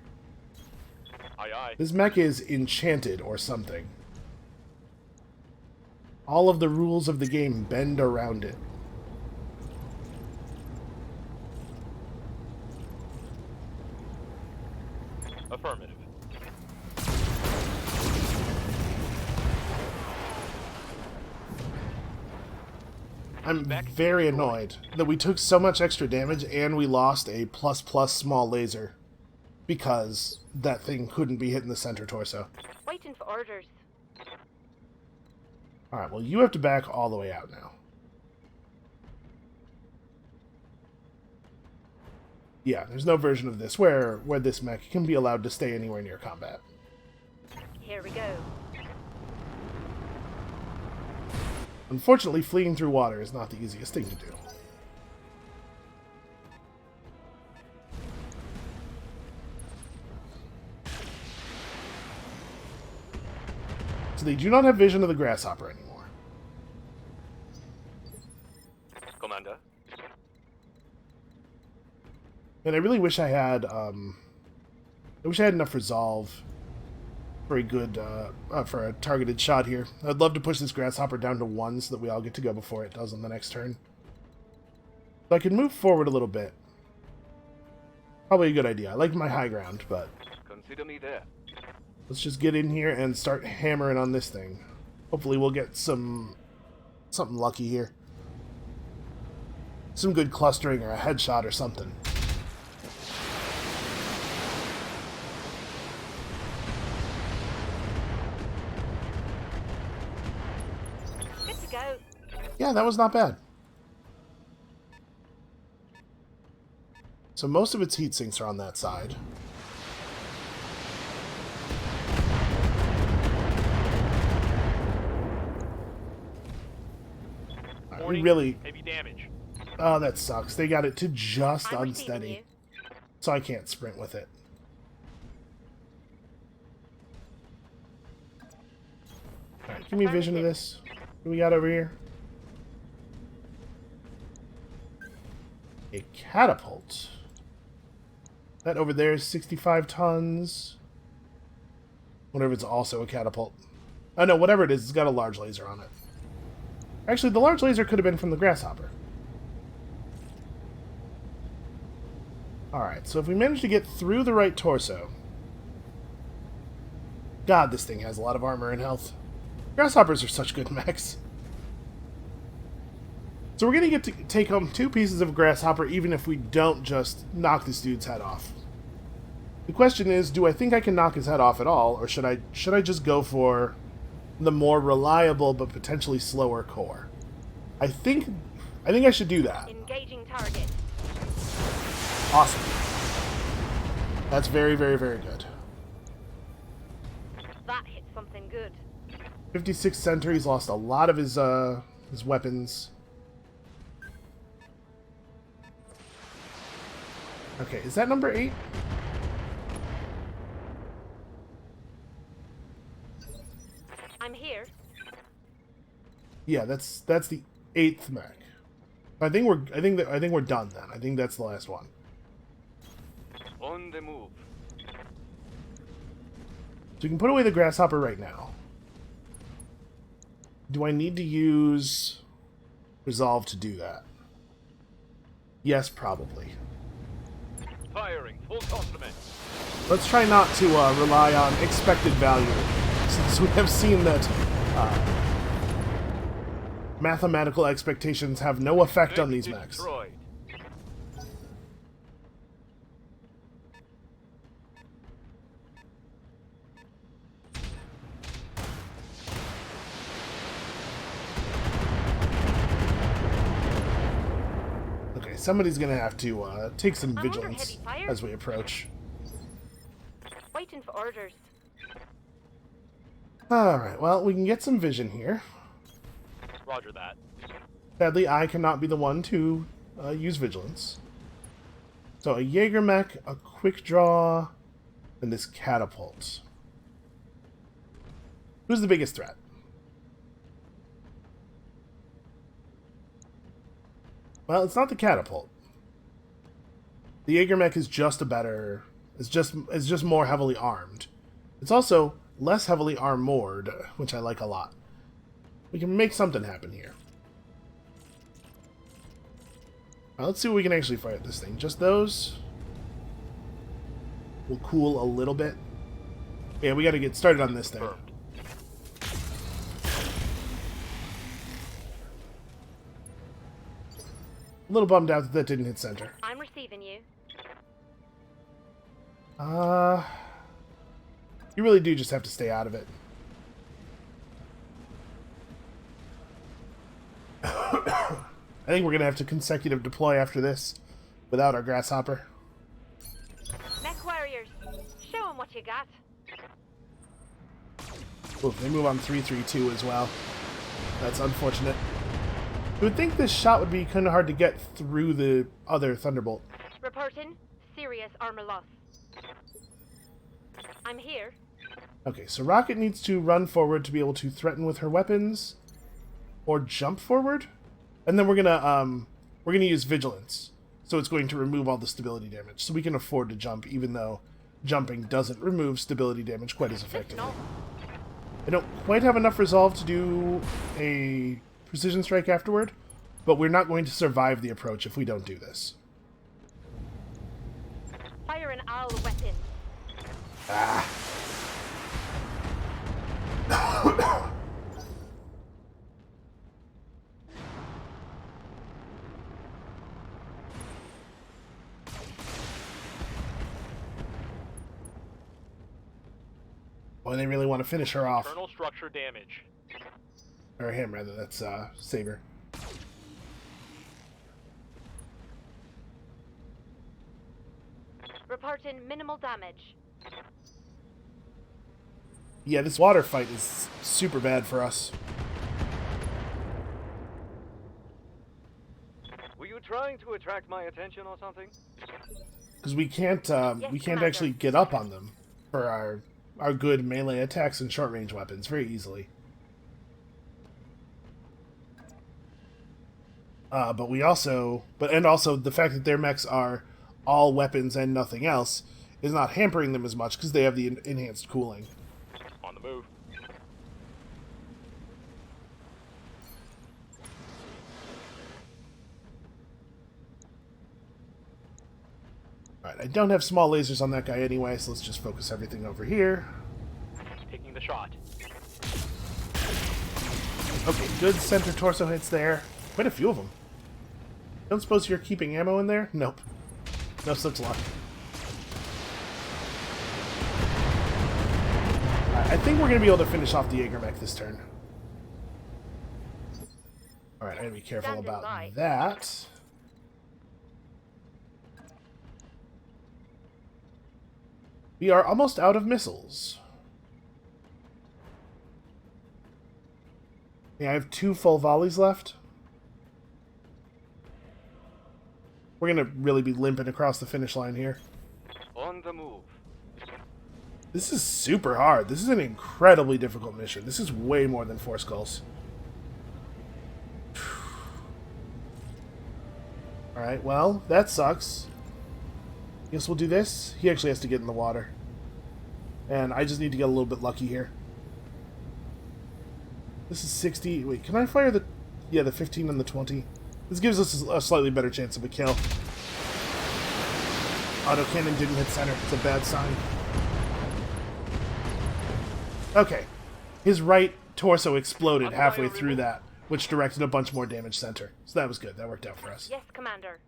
Aye, aye. This mech is enchanted or something. All of the rules of the game bend around it. Affirmative. I'm very annoyed that we took so much extra damage and we lost a ++ small laser because that thing couldn't be hit in the center torso. Waiting for orders. Alright, well, you have to back all the way out now. Yeah, there's no version of this where this mech can be allowed to stay anywhere near combat. Here we go. Unfortunately, fleeing through water is not the easiest thing to do. So they do not have vision of the grasshopper anymore. Commander. And I really wish I had, enough resolve for a good, for a targeted shot here. I'd love to push this grasshopper down to 1 so that we all get to go before it does on the next turn. So I can move forward a little bit. Probably a good idea. I like my high ground, but Consider me there. let's just get in here and start hammering on this thing. Hopefully we'll get something lucky here. Some good clustering or a headshot or something. Good to go. Yeah, that was not bad. So most of its heat sinks are on that side. Alright, we really... Heavy damage. Oh, that sucks. They got it to just I'm receiving unsteady. you. So I can't sprint with it. Alright, give me vision of this. What do we got over here? A catapult. That over there is 65 tons. Whatever, it's also a catapult. Oh no, whatever it is, it's got a large laser on it. Actually, the large laser could have been from the grasshopper. Alright, so if we manage to get through the right torso... God, this thing has a lot of armor and health. Grasshoppers are such good mechs. So we're going to get to take home 2 pieces of grasshopper even if we don't just knock this dude's head off. The question is, do I think I can knock his head off at all, or should I just go for the more reliable but potentially slower core? I think I should do that. Engaging target. Awesome. That's very, very, very good. That hit something good. 56 center, he's lost a lot of his weapons. Okay, is that number 8? I'm here. Yeah, that's the 8th mech. I think we're done then. I think that's the last one. On the move. So we can put away the grasshopper right now. Do I need to use resolve to do that? Yes, probably. Firing. Full complement. Let's try not to rely on expected value, since we have seen that mathematical expectations have no effect on these mechs. Destroyed. Okay, somebody's gonna have to take some I'm under vigilance heavy fire. as we approach. Waiting for orders. Alright, well, we can get some vision here. Roger that. Sadly, I cannot be the one to use vigilance. So a Jaeger mech, a quick draw, and this catapult. Who's the biggest threat? Well, it's not the catapult. The Jaeger mech is just a better... It's just more heavily armed. It's also less heavily armored, which I like a lot. We can make something happen here. Now, let's see what we can actually fire at this thing. Just those will cool a little bit. Yeah, we got to get started on this thing. Confirmed. A little bummed out that that didn't hit center. I'm receiving you. You really do just have to stay out of it. I think we're going to have to consecutive deploy after this without our grasshopper. you got? Oof, they move on 332 as well. That's unfortunate. You would think this shot would be kind of hard to get through the other Thunderbolt. Reporting. Serious armor loss. I'm here. Okay, so Rocket needs to run forward to be able to threaten with her weapons, or jump forward, and then we're gonna use Vigilance, so it's going to remove all the stability damage. So we can afford to jump, even though jumping doesn't remove stability damage quite as effectively. I don't quite have enough resolve to do a precision strike afterward, but we're not going to survive the approach if we don't do this. Fire an owl weapon. Ah. Oh, they really want to finish her off. Internal structure damage. Or him, rather. That's Saber. Reporting minimal damage. Yeah, this water fight is super bad for us. Were you trying to attract my attention or something? Because we can't Commander. actually get up on them for our good melee attacks and short range weapons very easily. But also the fact that their mechs are all weapons and nothing else is not hampering them as much because they have the enhanced cooling. On the move. Alright, I don't have small lasers on that guy anyway, so let's just focus everything over here. Taking the shot. Okay, good center torso hits there. Quite a few of them. Don't suppose you're keeping ammo in there? Nope. No such luck. Alright, I think we're going to be able to finish off the Jaeger mech this turn. Alright, I gotta be careful Standing about by. that. We are almost out of missiles. Yeah, I have 2 full volleys left. We're gonna really be limping across the finish line here. On the move. This is super hard. This is an incredibly difficult mission. This is way more than 4 skulls. Alright, well, that sucks. Guess we'll do this. He actually has to get in the water. And I just need to get a little bit lucky here. This is 60. Wait, can I fire the... Yeah, the 15 and the 20. This gives us a slightly better chance of a kill. Autocannon didn't hit center. It's a bad sign. Okay. His right torso exploded halfway through that, which directed a bunch more damage center. So that was good. That worked out for us. Yes, Commander.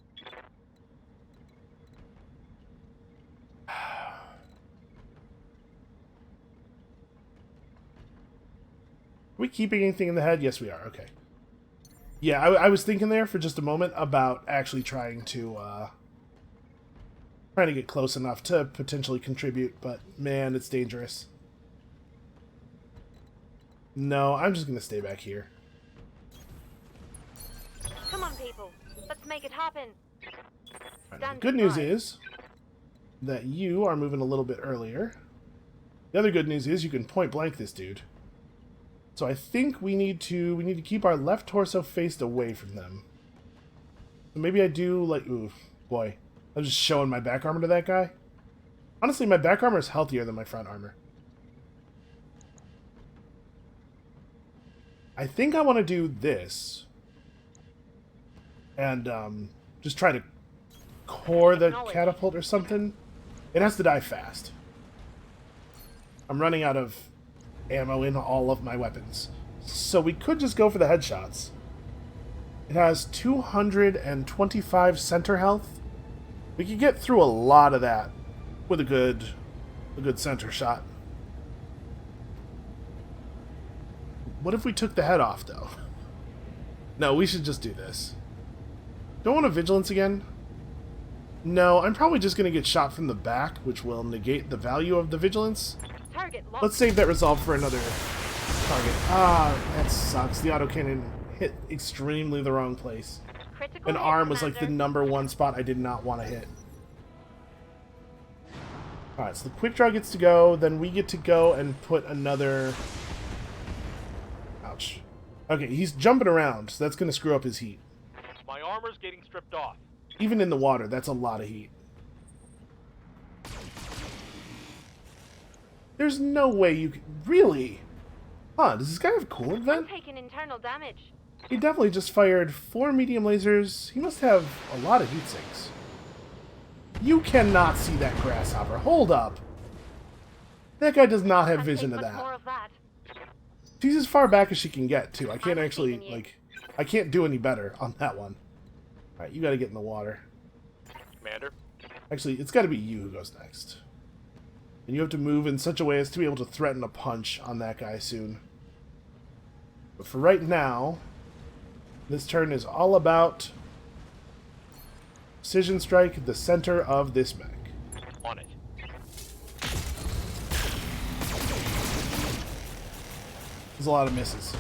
Are we keeping anything in the head? Yes, we are. Okay. Yeah, I was thinking there for just a moment about actually trying to get close enough to potentially contribute, but man, it's dangerous. No, I'm just going to stay back here. Come on, people. Let's make it happen. Right, the good news is that you are moving a little bit earlier. The other good news is you can point blank this dude. So I think we need to keep our left torso faced away from them. So maybe I do like, ooh, boy. I'm just showing my back armor to that guy. Honestly, my back armor is healthier than my front armor. I think I want to do this. And just try to core the catapult or something. It has to die fast. I'm running out of ammo in all of my weapons. So we could just go for the headshots. It has 225 center health. We could get through a lot of that with a good center shot. What if we took the head off, though? No, we should just do this. Don't want a vigilance again? No, I'm probably just going to get shot from the back, which will negate the value of the vigilance. Target locked. Let's save that resolve for another target. Ah, that sucks. The autocannon hit extremely the wrong place. Critical An hit, arm was like the Commander. #1 spot I did not want to hit. Alright, so the quick draw gets to go, then we get to go and put another... Ouch. Okay, he's jumping around, so that's going to screw up his heat. My armor's getting stripped off. Even in the water, that's a lot of heat. There's no way you can... Really? Huh, does this guy have a coolant I'm vent? taking internal damage. He definitely just fired 4 medium lasers. He must have a lot of heat sinks. You cannot see that grasshopper. Hold up. That guy does not have Can't vision take of much more that. of that. She's as far back as she can get, too. I can't I'm actually, receiving you. like... I can't do any better on that one. Alright, you gotta get in the water. Commander, Actually, it's gotta be you who goes next. And you have to move in such a way as to be able to threaten a punch on that guy soon. But for right now, this turn is all about precision strike at the center of this mech. on it. There's a lot of misses.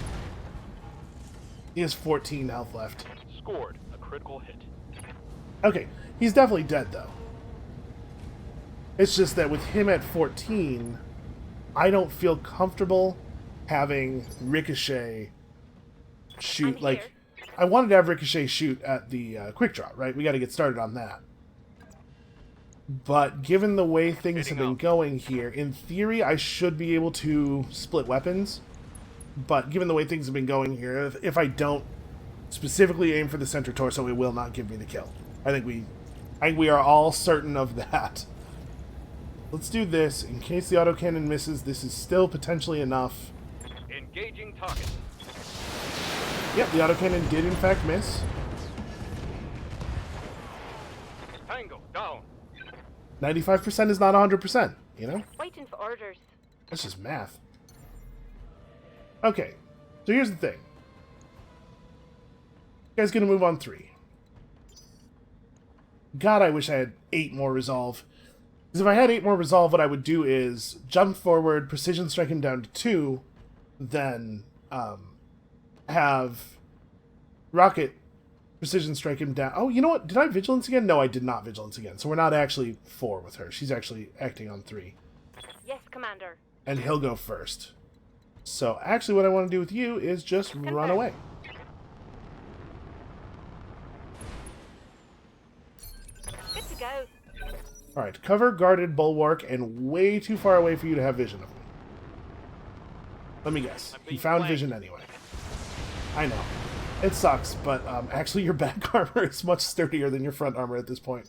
He has 14 health left. Scored a critical hit. Okay, he's definitely dead though. It's just that with him at 14, I don't feel comfortable having Ricochet shoot. I'm Like, here. I wanted to have Ricochet shoot at the quick draw, right? We got to get started on that. But given the way things have been going here, in theory, I should be able to split weapons. But given the way things have been going here, if I don't specifically aim for the center torso, it will not give me the kill. I think we are all certain of that. Let's do this. In case the autocannon misses, this is still potentially enough. Engaging target. Yep, the autocannon did in fact miss. Tango down. 95% is not 100%, you know? Waiting for orders. That's just math. Okay, so here's the thing. You guys gonna move on 3. God, I wish I had 8 more resolve. Because if I had 8 more resolve, what I would do is jump forward, precision strike him down to 2, then have Rocket precision strike him down. Oh, you know what? Did I vigilance again? No, I did not vigilance again. So we're not actually 4 with her. She's actually acting on 3. Yes, Commander. And he'll go first. So actually what I want to do with you is just run Confirmed. away. Good to go. Alright, cover, guarded, bulwark, and way too far away for you to have vision of me. Let me guess. He found vision anyway. I know. It sucks, but actually your back armor is much sturdier than your front armor at this point.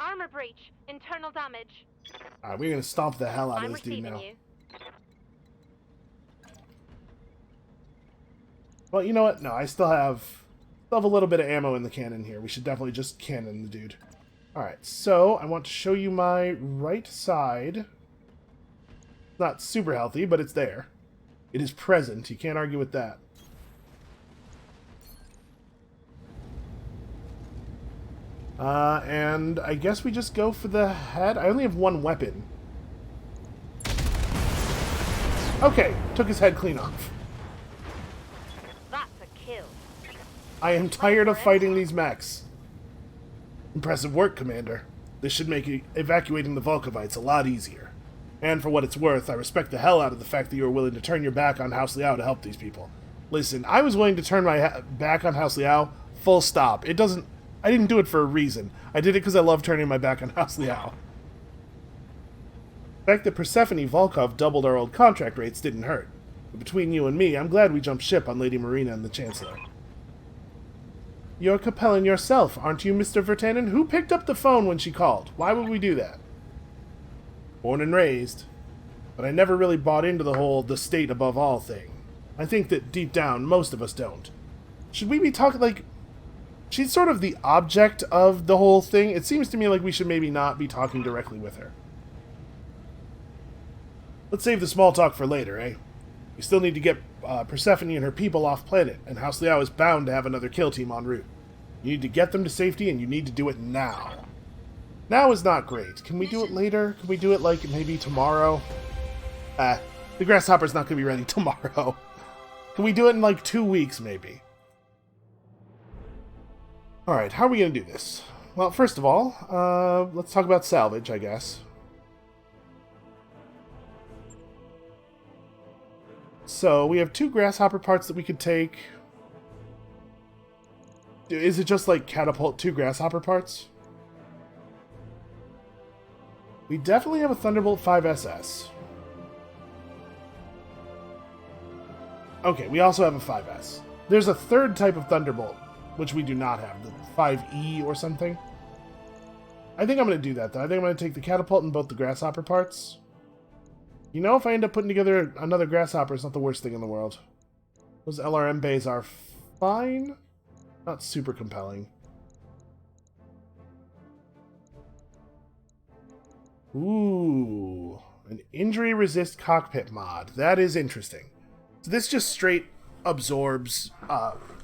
Armor breach. Internal damage. Alright, we're gonna stomp the hell out of I'm this dude receiving now. you. Well, you know what? No, I still have a little bit of ammo in the cannon here. We should definitely just cannon the dude. Alright, so I want to show you my right side. Not super healthy, but it's there. It is present. You can't argue with that. And I guess we just go for the head. I only have 1 weapon. Okay, took his head clean off. That's a kill. I am tired of fighting these mechs. Impressive work, Commander. This should make evacuating the Volkovites a lot easier. And for what it's worth, I respect the hell out of the fact that you were willing to turn your back on House Liao to help these people. Listen, I was willing to turn my back on House Liao, full stop. I didn't do it for a reason. I did it because I love turning my back on House Liao. The fact that Persephone Volkov doubled our old contract rates didn't hurt. But between you and me, I'm glad we jumped ship on Lady Marina and the Chancellor. You're Capellan yourself, aren't you, Mr. Vertanen? Who picked up the phone when she called? Why would we do that? Born and raised. But I never really bought into the whole the state above all thing. I think that deep down, most of us don't. Should we be talking like... She's sort of the object of the whole thing. It seems to me like we should maybe not be talking directly with her. Let's save the small talk for later, eh? You still need to get Persephone and her people off planet, and House Liao is bound to have another kill team en route. You need to get them to safety, and you need to do it now. Now is not great. Can we do it later? Can we do it, like, maybe tomorrow? The Grasshopper's not going to be ready tomorrow. Can we do it in, like, 2 weeks, maybe? Alright, how are we going to do this? Well, first of all, let's talk about salvage, I guess. So, we have 2 Grasshopper parts that we could take. Is it just, like, catapult 2 Grasshopper parts? We definitely have a Thunderbolt 5 SS. Okay, we also have a 5S. There's a third type of Thunderbolt, which we do not have, the 5E or something. I think I'm going to do that, though. I think I'm going to take the catapult and both the Grasshopper parts. You know, if I end up putting together another Grasshopper, it's not the worst thing in the world. Those LRM bays are fine. Not super compelling. Ooh, an injury resist cockpit mod. That is interesting. So this just straight absorbs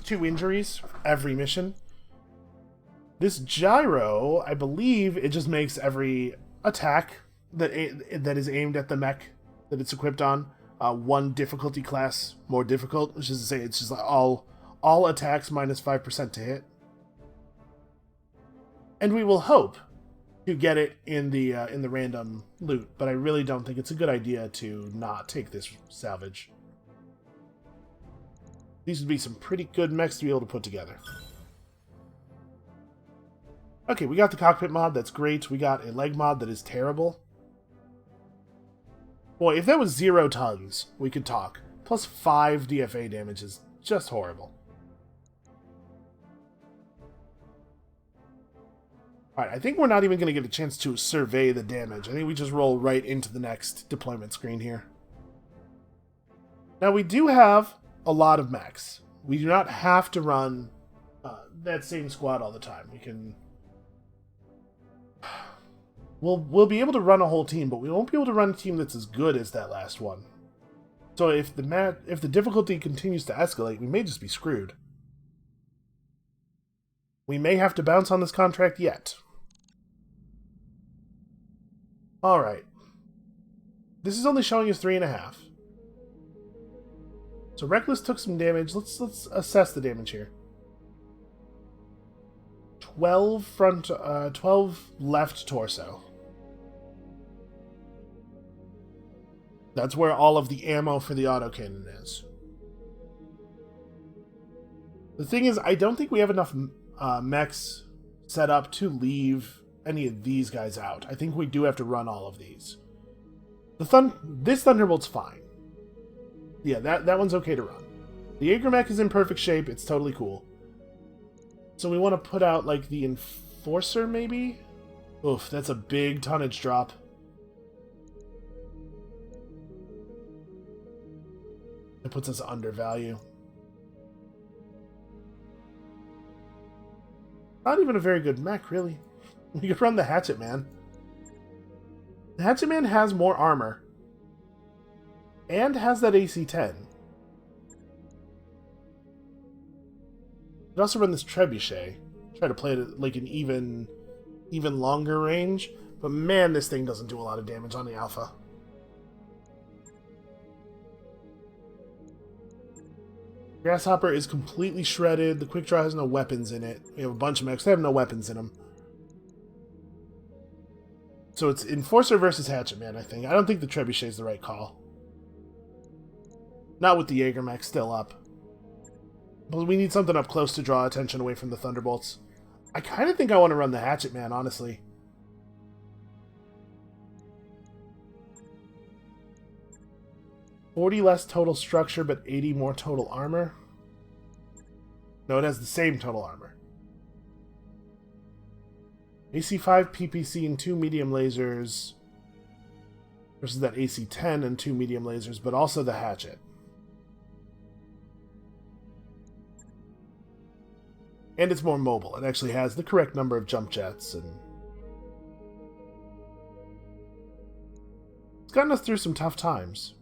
2 injuries every mission. This gyro, I believe, it just makes every attack that is aimed at the mech that it's equipped on 1 difficulty class more difficult, which is to say it's just like all attacks minus 5% to hit. And we will hope to get it in the random loot, but I really don't think it's a good idea to not take this salvage. These would be some pretty good mechs to be able to put together. Okay, we got the cockpit mod, that's great. We got a leg mod that is terrible. Boy, if that was 0 tons, we could talk. Plus 5 DFA damage is just horrible. Alright, I think we're not even going to get a chance to survey the damage. I think we just roll right into the next deployment screen here. Now, we do have a lot of mechs. We do not have to run that same squad all the time. We can... We'll be able to run a whole team, but we won't be able to run a team that's as good as that last one. So if the difficulty continues to escalate, we may just be screwed. We may have to bounce on this contract yet. Alright. This is only showing us 3.5. So Reckless took some damage. Let's assess the damage here. 12 front, 12 left torso. That's where all of the ammo for the autocannon is. The thing is, I don't think we have enough mechs set up to leave any of these guys out. I think we do have to run all of these. This Thunderbolt's fine. Yeah, that one's okay to run. The Jaeger mech is in perfect shape. It's totally cool. So we want to put out, like, the Enforcer, maybe? Oof, that's a big tonnage drop. It puts us under value. Not even a very good mech, really. We could run the Hatchet Man. The Hatchet Man has more armor. And has that AC-10. Could also run this Trebuchet. Try to play it at like an even longer range. But man, this thing doesn't do a lot of damage on the Alpha. Grasshopper is completely shredded. The Quick Draw has no weapons in it. We have a bunch of mechs that have no weapons in them. So it's Enforcer versus Hatchet Man, I think. I don't think the Trebuchet is the right call. Not with the Jaeger mech still up. But we need something up close to draw attention away from the Thunderbolts. I kind of think I want to run the Hatchet Man, honestly. $40 less total structure, but $80 more total armor. No, it has the same total armor. AC-5 PPC and 2 medium lasers versus that AC-10 and 2 medium lasers, but also the Hatchet. And it's more mobile. It actually has the correct number of jump jets, and it's gotten us through some tough times.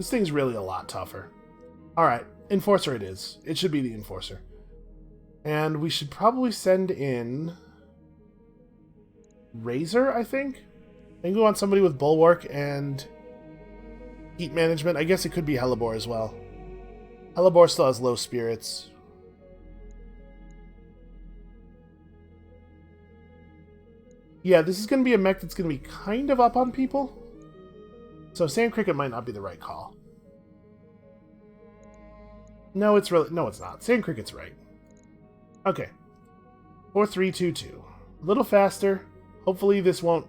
This thing's really a lot tougher. Alright, Enforcer it is. It should be the Enforcer. And we should probably send in... Razor, I think? I think we want somebody with Bulwark and... Heat Management. I guess it could be Hellebore as well. Hellebore still has low spirits. Yeah, this is going to be a mech that's going to be kind of up on people. So Sand Cricket might not be the right call. No, it's not. Sand Cricket's right. Okay. 4322. A little faster. Hopefully this won't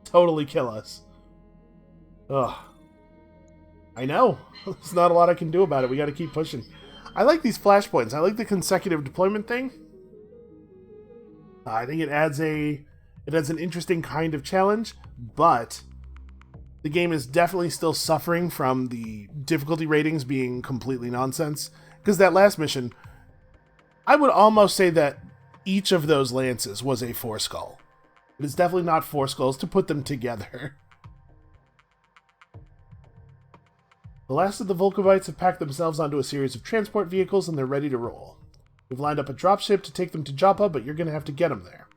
totally kill us. Ugh. I know. There's not a lot I can do about it. We got to keep pushing. I like these flashpoints. I like the consecutive deployment thing. I think it adds an interesting kind of challenge, but the game is definitely still suffering from the difficulty ratings being completely nonsense. Because that last mission, I would almost say that each of those lances was a 4 skull. It is definitely not 4 skulls to put them together. The last of the Volkovites have packed themselves onto a series of transport vehicles and they're ready to roll. We've lined up a dropship to take them to Joppa, but you're going to have to get them there.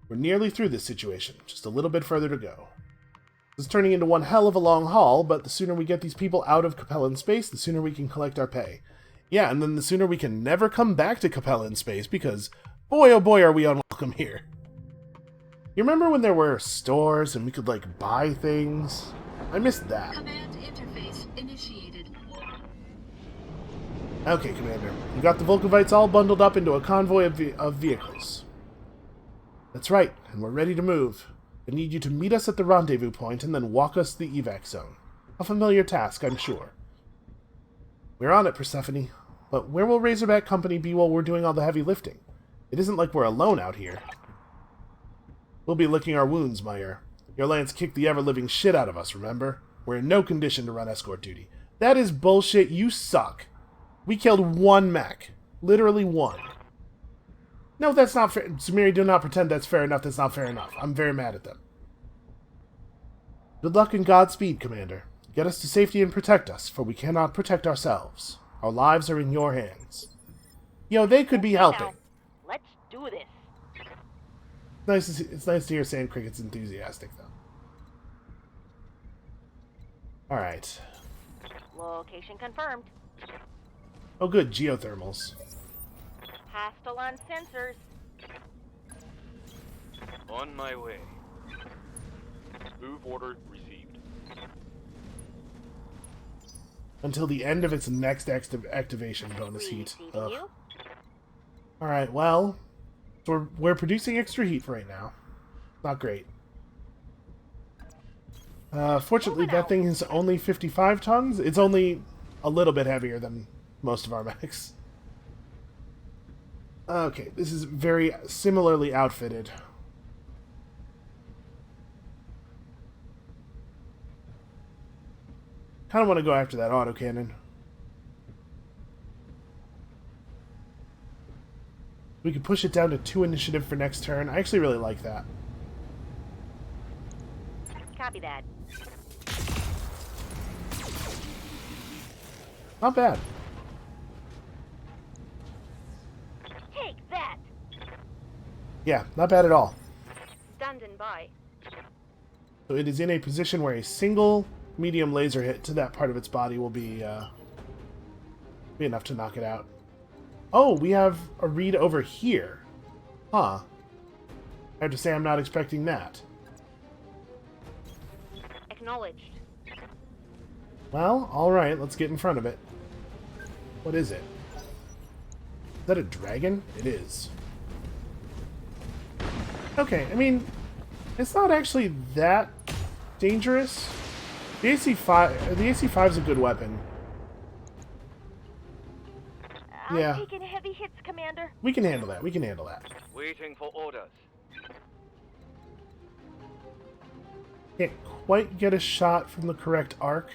We're nearly through this situation, just a little bit further to go. This is turning into one hell of a long haul, but the sooner we get these people out of Capellan space, the sooner we can collect our pay. Yeah, and then the sooner we can never come back to Capellan space, because boy oh boy are we unwelcome here. You remember when there were stores and we could, like, buy things? I missed that. Command interface initiated. Okay, Commander. We got the Volkovites all bundled up into a convoy of vehicles. That's right, and we're ready to move. I need you to meet us at the rendezvous point and then walk us to the evac zone. A familiar task, I'm sure. We're on it, Persephone. But where will Razorback Company be while we're doing all the heavy lifting? It isn't like we're alone out here. We'll be licking our wounds, Meyer. Your lance kicked the ever-living shit out of us, remember? We're in no condition to run escort duty. That is bullshit. You suck. We killed 1 mech. Literally 1. No, that's not fair. Zamiri, do not pretend that's fair enough. That's not fair enough. I'm very mad at them. Good luck and Godspeed, Commander. Get us to safety and protect us, for we cannot protect ourselves. Our lives are in your hands. They could be helping. Now, let's do this. It's nice to hear Sand Cricket's enthusiastic, though. Alright. Location confirmed. Oh good, geothermals. Hostile on sensors. On my way. Move order received. Until the end of its next activation bonus heat. Receiving you. Alright, well... So we're producing extra heat for right now. Not great. Fortunately, that thing is only 55 tons. It's only a little bit heavier than most of our mechs. Okay, this is very similarly outfitted. Kind of want to go after that autocannon. We could push it down to 2 initiative for next turn. I actually really like that. Copy that. Not bad. Take that. Yeah, not bad at all. Standing by. So it is in a position where a single medium laser hit to that part of its body will be enough to knock it out. Oh, we have a read over here. Huh. I have to say I'm not expecting that. Acknowledged. Well, alright, let's get in front of it. What is it? Is that a dragon? It is. Okay, I mean, it's not actually that dangerous. The AC-5 is a good weapon. Yeah. I'm taking heavy hits, Commander. We can handle that. We can handle that. Waiting for orders. Can't quite get a shot from the correct arc.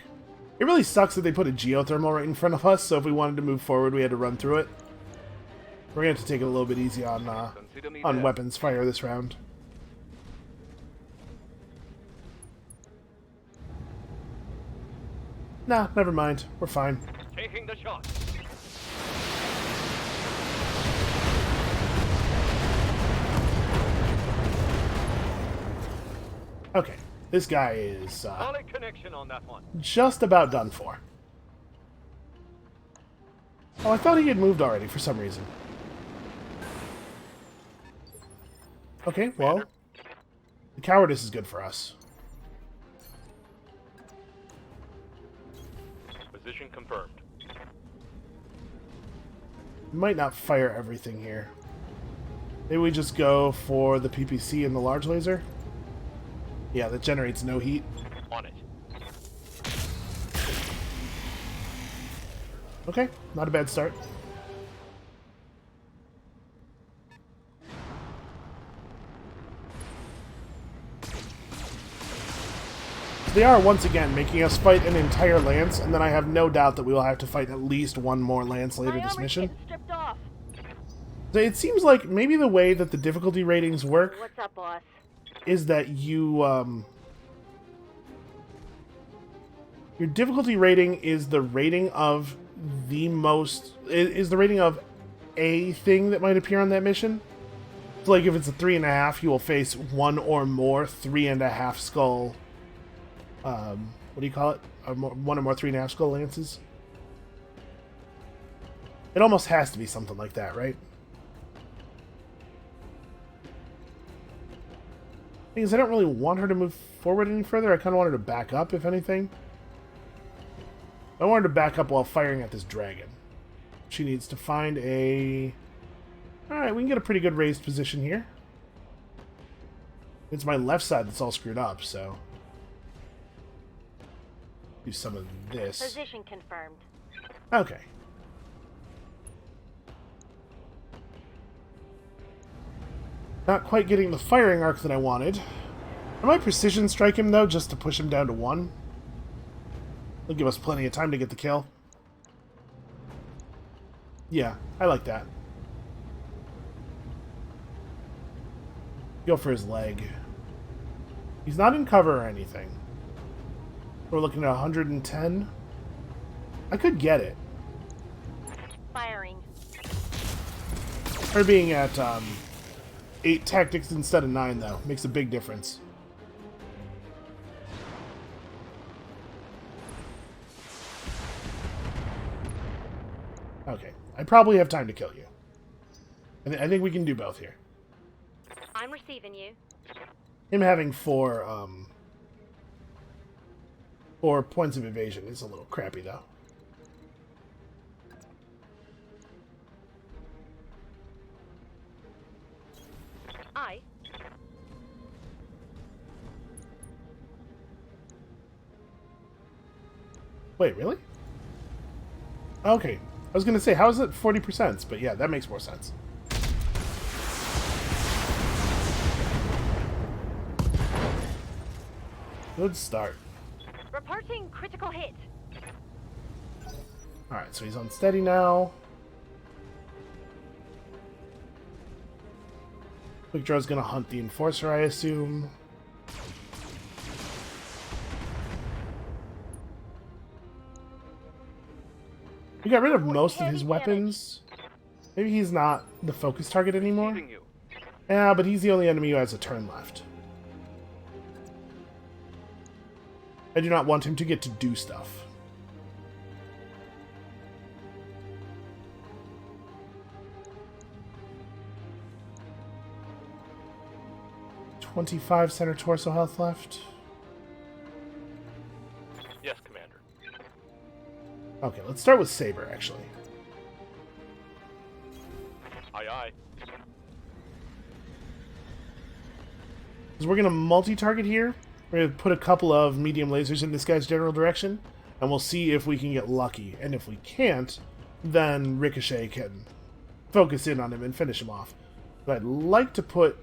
It really sucks that they put a geothermal right in front of us, so if we wanted to move forward, we had to run through it. We're going to have to take it a little bit easy on weapons fire this round. Nah, never mind. We're fine. Taking the shot. Okay, this guy is Solid connection on that one. just about done for. Oh, I thought he had moved already for some reason. Okay, well, the cowardice is good for us. Position confirmed. We might not fire everything here. Maybe we just go for the PPC and the large laser? Yeah, that generates no heat. On it. Okay, not a bad start. They are once again making us fight an entire lance, and then I have no doubt that we will have to fight at least one more lance later My this armor's mission. getting stripped off. So it seems like maybe the way that the difficulty ratings work What's up, boss? is that your difficulty rating is the rating of the most is the rating of a thing that might appear on that mission. So like if it's a 3.5, you will face one or more 3.5 skull what do you call it? One or more 3.5 skull lances. It almost has to be something like that, right? Thing is, I don't really want her to move forward any further. I kind of want her to back up, if anything. I want her to back up while firing at this dragon. She needs to find a... Alright, we can get a pretty good raised position here. It's my left side that's all screwed up, so... do some of this. Position confirmed. Okay. Not quite getting the firing arc that I wanted. I might precision strike him, though, just to push him down to 1. It'll give us plenty of time to get the kill. Yeah, I like that. Go for his leg. He's not in cover or anything. We're looking at 110. I could get it. Firing. Her being at 8 tactics instead of 9, though, makes a big difference. Okay, I probably have time to kill you. I think we can do both here. I'm receiving you. Him having 4 points of evasion is a little crappy, though. I. Wait, really? Okay. I was going to say, how is it 40%? But yeah, that makes more sense. Good start. Reporting critical hit. Alright, so he's unsteady now. Quick Draw's gonna hunt the Enforcer, I assume. We got rid of most of his weapons. Maybe he's not the focus target anymore. Receiving you. Yeah, but he's the only enemy who has a turn left. I do not want him to get to do stuff. $25 center torso health left. Yes, Commander. Okay, let's start with Saber, actually. Aye, aye. Because we're going to multi-target here. We're going to put a couple of medium lasers in this guy's general direction, and we'll see if we can get lucky. And if we can't, then Ricochet can focus in on him and finish him off. But I'd like to put,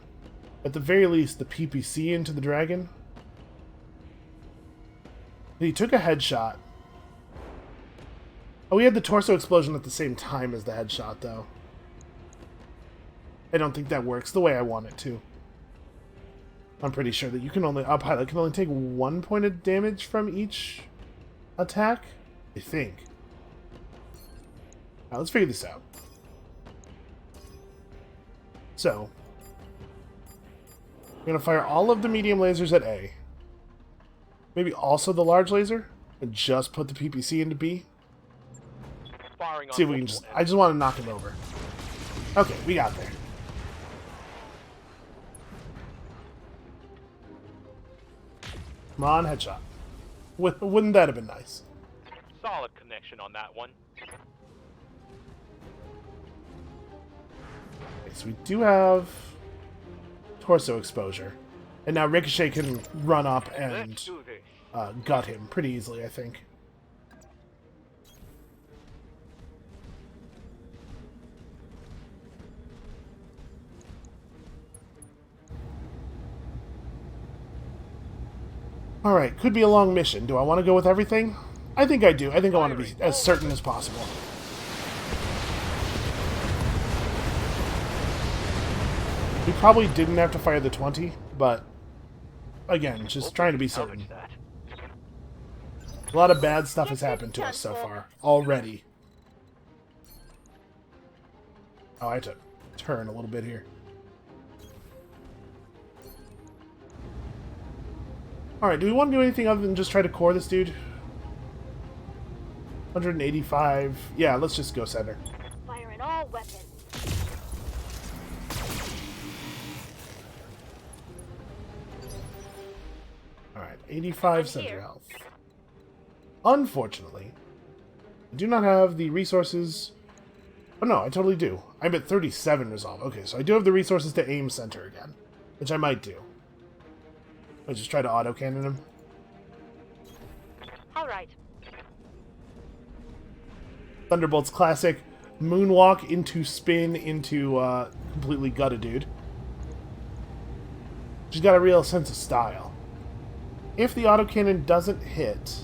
at the very least, the PPC into the dragon. He took a headshot. Oh, we had the torso explosion at the same time as the headshot, though. I don't think that works the way I want it to. I'm pretty sure that you can only... Our pilot can only take 1 point of damage from each attack, I think. Now let's figure this out. So, I'm going to fire all of the medium lasers at A. Maybe also the large laser, and just put the PPC into B. Firing on See if we can just... I just want to knock him over. Okay, we got there. Come on, headshot. Wouldn't that have been nice? Solid connection on that one. Okay, so we do have torso exposure. And now Ricochet can run up and Let's do this. gut him pretty easily, I think. Alright, could be a long mission. Do I want to go with everything? I think I do. I think I want to be as certain as possible. We probably didn't have to fire the 20, but again, just trying to be certain. Salvage that. A lot of bad stuff has happened to us so far, already. Oh, I have to turn a little bit here. Alright, do we want to do anything other than just try to core this dude? 185. Yeah, let's just go center. Firing all weapons. Alright, 85 I'm center here. health. Unfortunately, I do not have the resources... Oh no, I totally do. I'm at 37 resolve. Okay, so I do have the resources to aim center again, which I might do. I just try to auto-cannon him. All right. Thunderbolt's classic moonwalk into spin into completely gut a dude. She's got a real sense of style. If the autocannon doesn't hit,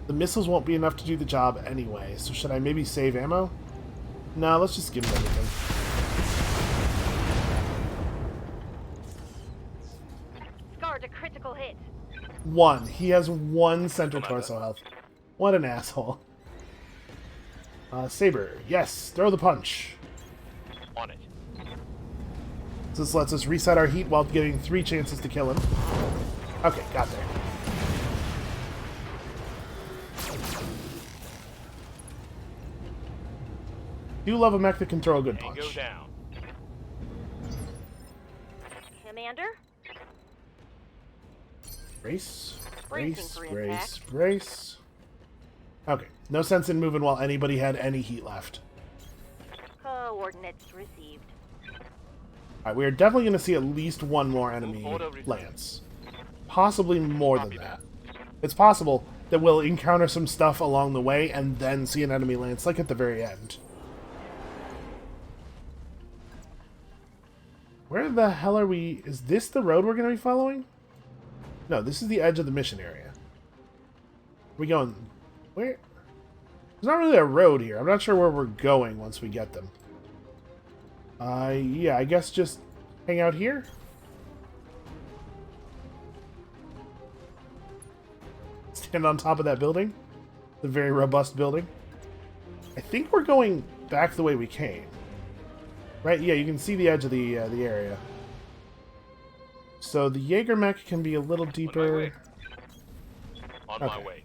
the missiles won't be enough to do the job anyway. So should I maybe save ammo? No, let's just give him everything. Scored a critical hit. One. He has one center torso health. What an asshole. Saber. Yes, throw the punch. On it. This lets us reset our heat while getting 3 chances to kill him. Okay, got there. Do love a mech that can throw a good Tango punch. down. Commander? Brace, Bracing brace, for brace, impact. brace. Okay, no sense in moving while anybody had any heat left. Coordinates received. Alright, we are definitely going to see at least one more enemy lance. Possibly more than that. It's possible that we'll encounter some stuff along the way and then see an enemy lance, like at the very end. Where the hell are we? Is this the road we're going to be following? No, this is the edge of the mission area. Are we going... Where? There's not really a road here. I'm not sure where we're going once we get them. Yeah, I guess just hang out here? Stand on top of that building? The very robust building? I think we're going back the way we came. Right? Yeah, you can see the edge of the area. So the Jaeger mech can be a little deeper. On my Okay. way.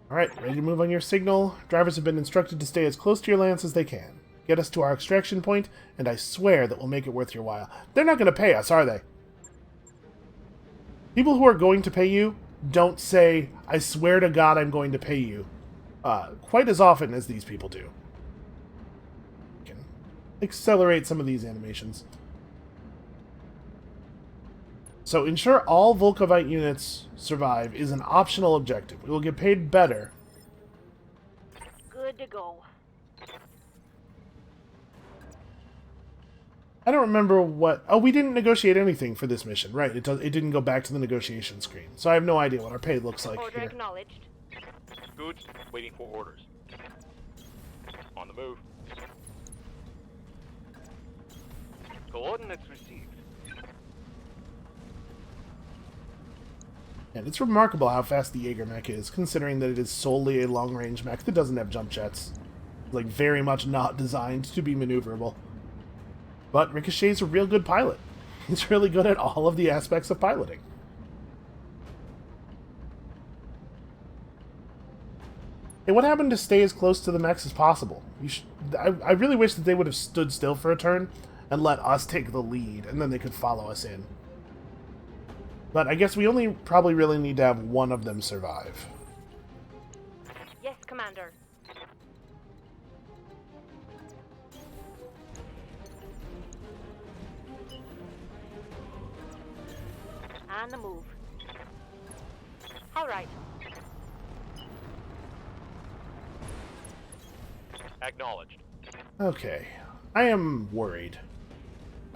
Alright, ready to move on your signal. Drivers have been instructed to stay as close to your lance as they can. Get us to our extraction point, and I swear that we'll make it worth your while. They're not going to pay us, are they? People who are going to pay you don't say, I swear to God I'm going to pay you, quite as often as these people do. We can accelerate some of these animations. So ensure all Volkovite units survive is an optional objective. We will get paid better. Good to go. I don't remember what... Oh, we didn't negotiate anything for this mission. Right, it didn't go back to the negotiation screen. So I have no idea what our pay looks like Order here. acknowledged. Good. Waiting for orders. On the move. Coordinates received. And it's remarkable how fast the Jaeger mech is, considering that it is solely a long-range mech that doesn't have jump jets. Like, very much not designed to be maneuverable. But Ricochet's a real good pilot. He's really good at all of the aspects of piloting. Hey, what happened to stay as close to the mechs as possible? I really wish that they would have stood still for a turn and let us take the lead, and then they could follow us in. But I guess we only probably really need to have one of them survive. Yes, Commander. On the move. All right. Acknowledged. Okay. I am worried.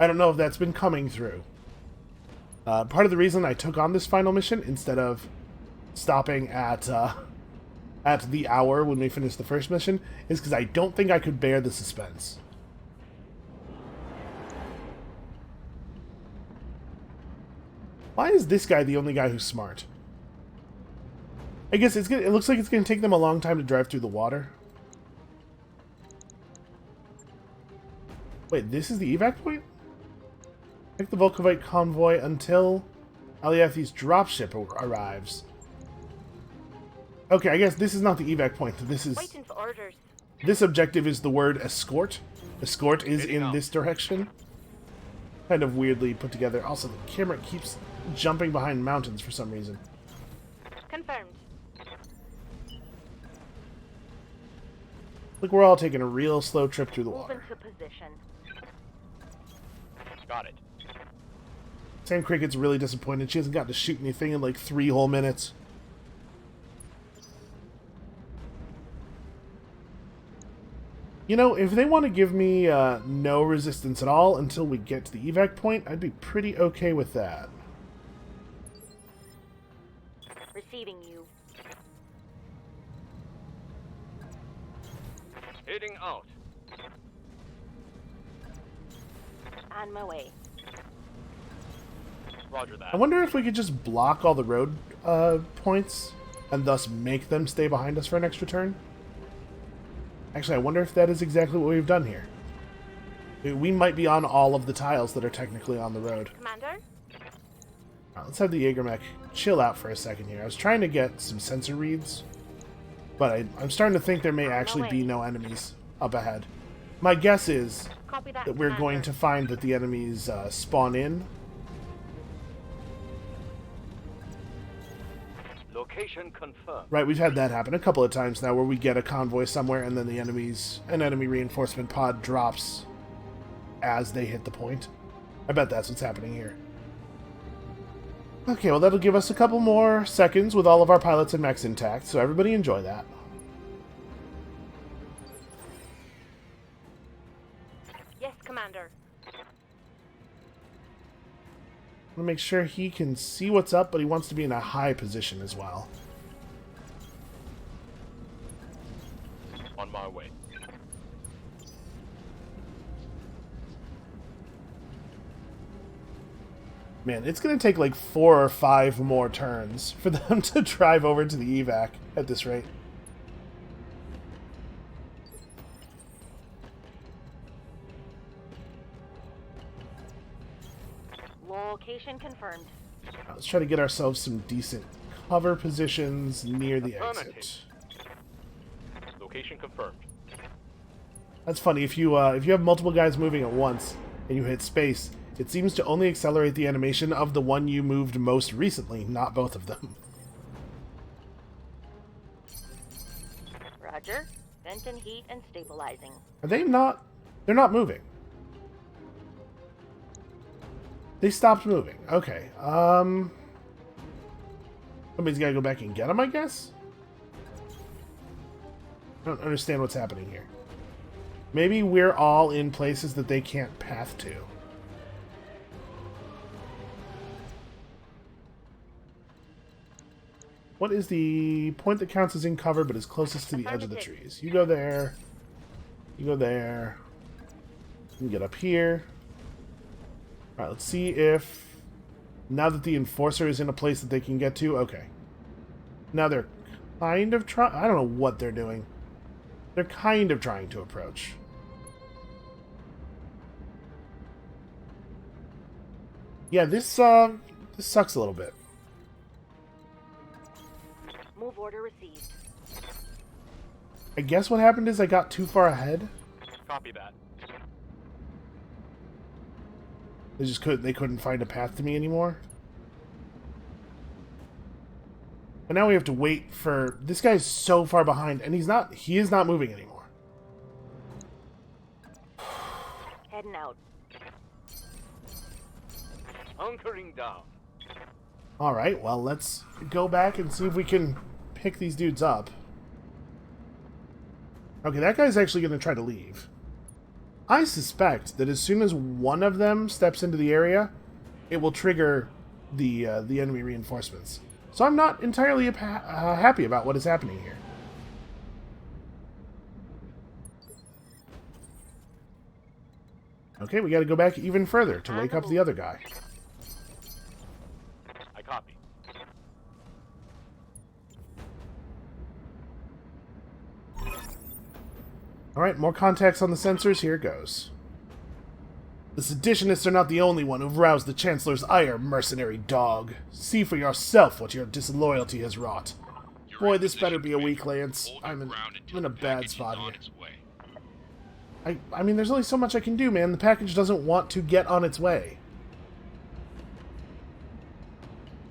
I don't know if that's been coming through. Part of the reason I took on this final mission instead of stopping at the hour when we finished the first mission is because I don't think I could bear the suspense. Why is this guy the only guy who's smart? I guess it looks like it's going to take them a long time to drive through the water. Wait, this is the evac point? Take the Volkovite convoy until Aliathi's dropship arrives. Okay, I guess this is not the evac point. This is... Waiting for orders. This objective is the word escort. Escort is in this direction. Kind of weirdly put together. Also, the camera keeps jumping behind mountains for some reason. Confirmed. Look, we're all taking a real slow trip through the Move water. into position. Got it. Sam Cricket's really disappointed. She hasn't gotten to shoot anything in like 3 whole minutes. You know, if they want to give me no resistance at all until we get to the evac point, I'd be pretty okay with that. Receiving you. Heading out. On my way. Roger that. I wonder if we could just block all the road points and thus make them stay behind us for an extra turn. Actually, I wonder if that is exactly what we've done here. We might be on all of the tiles that are technically on the road. Commander? Alright, let's have the Jaeger mech chill out for a second here. I was trying to get some sensor reads, but I'm starting to think there may actually be no enemies up ahead. My guess is Copy that, that we're Commander. going to find that the enemies spawn in. Location confirmed. Right, we've had that happen a couple of times now where we get a convoy somewhere and then an enemy reinforcement pod drops as they hit the point. I bet that's what's happening here. Okay, well that'll give us a couple more seconds with all of our pilots and mechs intact, so everybody enjoy that. Yes, Commander. I want to make sure he can see what's up, but he wants to be in a high position as well. On my way. Man, it's going to take like 4 or 5 more turns for them to drive over to the evac at this rate. Location confirmed. Let's try to get ourselves some decent cover positions near the exit. Location confirmed. That's funny. If you have multiple guys moving at once and you hit space, it seems to only accelerate the animation of the one you moved most recently, not both of them. Roger. Vent and heat and stabilizing. Are they not? They're not moving. They stopped moving. Okay. Somebody's got to go back and get them, I guess? I don't understand what's happening here. Maybe we're all in places that they can't path to. What is the point that counts as in cover but is closest to the edge of the trees? You go there. You go there. You can get up here. Alright, let's see if Now that the Enforcer is in a place that they can get to, okay. Now they're kind of trying... I don't know what they're doing. They're kind of trying to approach. Yeah, this sucks a little bit. Move order received. I guess what happened is I got too far ahead. Copy that. They couldn't find a path to me anymore. But now we have to wait for... This guy's so far behind, and he is not moving anymore. Heading out. Hunkering down. Alright, well, let's go back and see if we can pick these dudes up. Okay, that guy's actually going to try to leave. I suspect that as soon as one of them steps into the area, it will trigger the enemy reinforcements. So I'm not entirely happy about what is happening here. Okay, we got to go back even further to wake up the other guy. I copy. Alright, more contacts on the sensors. Here goes. The seditionists are not the only one who've roused the Chancellor's ire, mercenary dog. See for yourself what your disloyalty has wrought. Boy, this better be a weak lance. I'm in a bad spot here. I mean, there's only so much I can do, man. The package doesn't want to get on its way.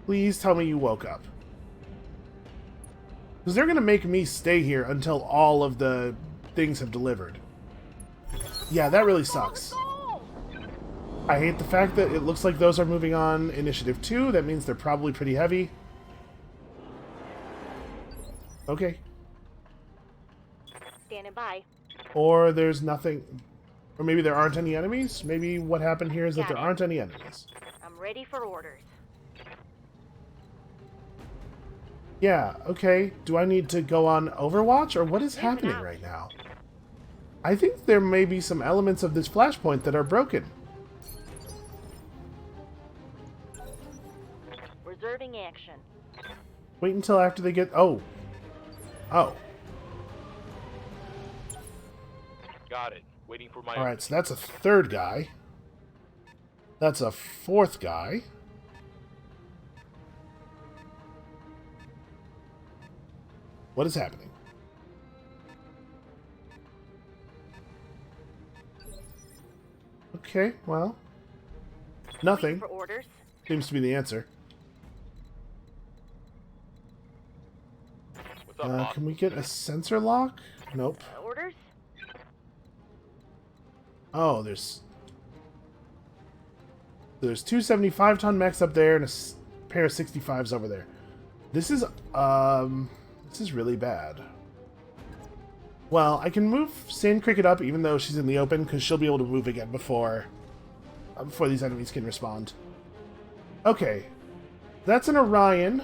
Please tell me you woke up. Because they're going to make me stay here until all of the things have delivered. Yeah, that really sucks. I hate the fact that it looks like those are moving on Initiative 2. That means they're probably pretty heavy. Okay. Standing by. Or there's nothing... Or maybe there aren't any enemies? Maybe what happened here is that there aren't any enemies. I'm ready for orders. Yeah, okay. Do I need to go on Overwatch, or what is happening right now? I think there may be some elements of this Flashpoint that are broken. Reserving action. Wait until after they get... Oh. Oh. Got it. Waiting for my... Alright, so that's a third guy. That's a fourth guy. What is happening? Okay, well... Nothing. For orders. Seems to be the answer. What's up, boss? Can we get a sensor lock? Nope. Orders. Oh, there's 2 75-ton mechs up there and a pair of 65s over there. This is really bad. Well, I can move Sand Cricket up even though she's in the open because she'll be able to move again before these enemies can respond. Okay, that's an Orion.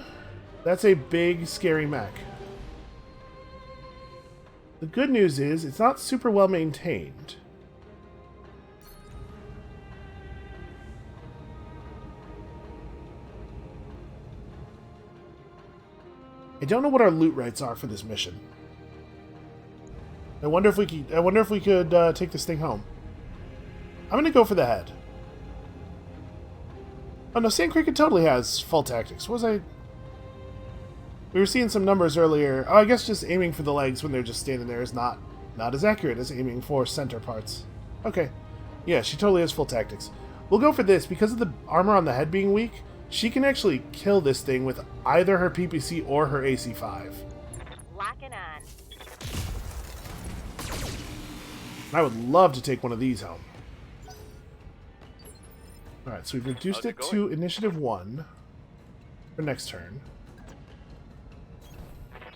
That's a big, scary mech. The good news is it's not super well maintained. I don't know what our loot rates are for this mission. I wonder if we could take this thing home. I'm gonna go for the head. Oh no, Sand Cricket totally has full tactics. We were seeing some numbers earlier. Oh, I guess just aiming for the legs when they're just standing there is not as accurate as aiming for center parts. Okay. Yeah, she totally has full tactics. We'll go for this. Because of the armor on the head being weak, she can actually kill this thing with either her PPC or her AC-5. Locking on. I would love to take one of these home. Alright, so we've reduced it to Initiative 1 for next turn.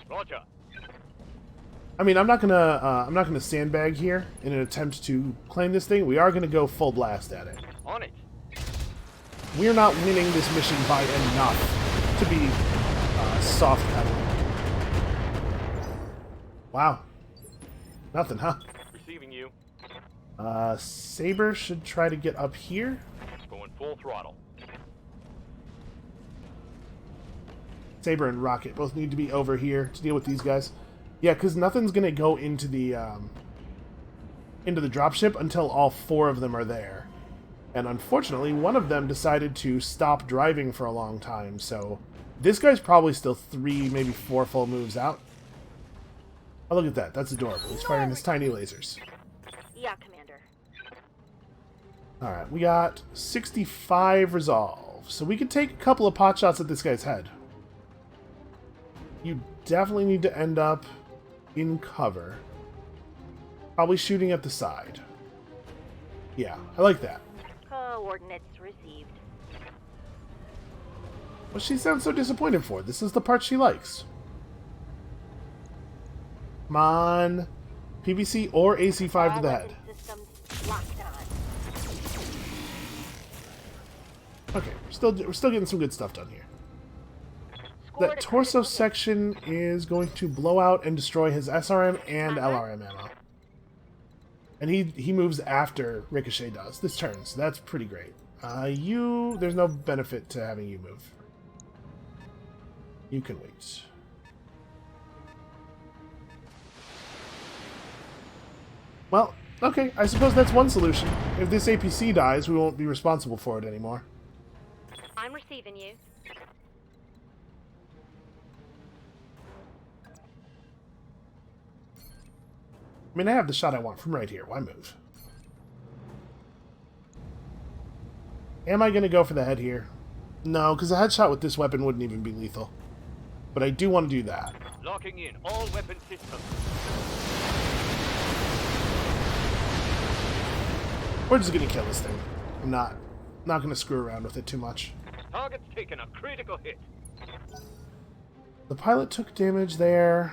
Roger. I mean, I'm not gonna sandbag here in an attempt to claim this thing. We are gonna go full blast at it. On it. We're not winning this mission by enough to be soft pedaling. Wow. Nothing, huh? Receiving you. Saber should try to get up here. Going full throttle. Saber and Rocket both need to be over here to deal with these guys. Yeah, because nothing's going to go into the dropship until all 4 of them are there. And unfortunately, one of them decided to stop driving for a long time, so this guy's probably still 3, maybe 4 full moves out. Oh, look at that. That's adorable. He's firing his tiny lasers. Yeah, Commander. Alright, we got 65 resolve, so we could take a couple of pot shots at this guy's head. You definitely need to end up in cover. Probably shooting at the side. Yeah, I like that. Coordinates received. What she sounds so disappointed for? This is the part she likes. Come on. PVC or AC5 to the head. Systems locked on. Okay, we're still getting some good stuff done here. That torso section is going to blow out and destroy his SRM and LRM ammo. And he moves after Ricochet does this turn, so that's pretty great. There's no benefit to having you move. You can wait. Well, okay, I suppose that's one solution. If this APC dies, we won't be responsible for it anymore. I'm receiving you. I mean, I have the shot I want from right here. Why move? Am I going to go for the head here? No, because a headshot with this weapon wouldn't even be lethal. But I do want to do that. Locking in all weapon systems. We're just going to kill this thing. I'm not going to screw around with it too much. Target's taken a critical hit. The pilot took damage there.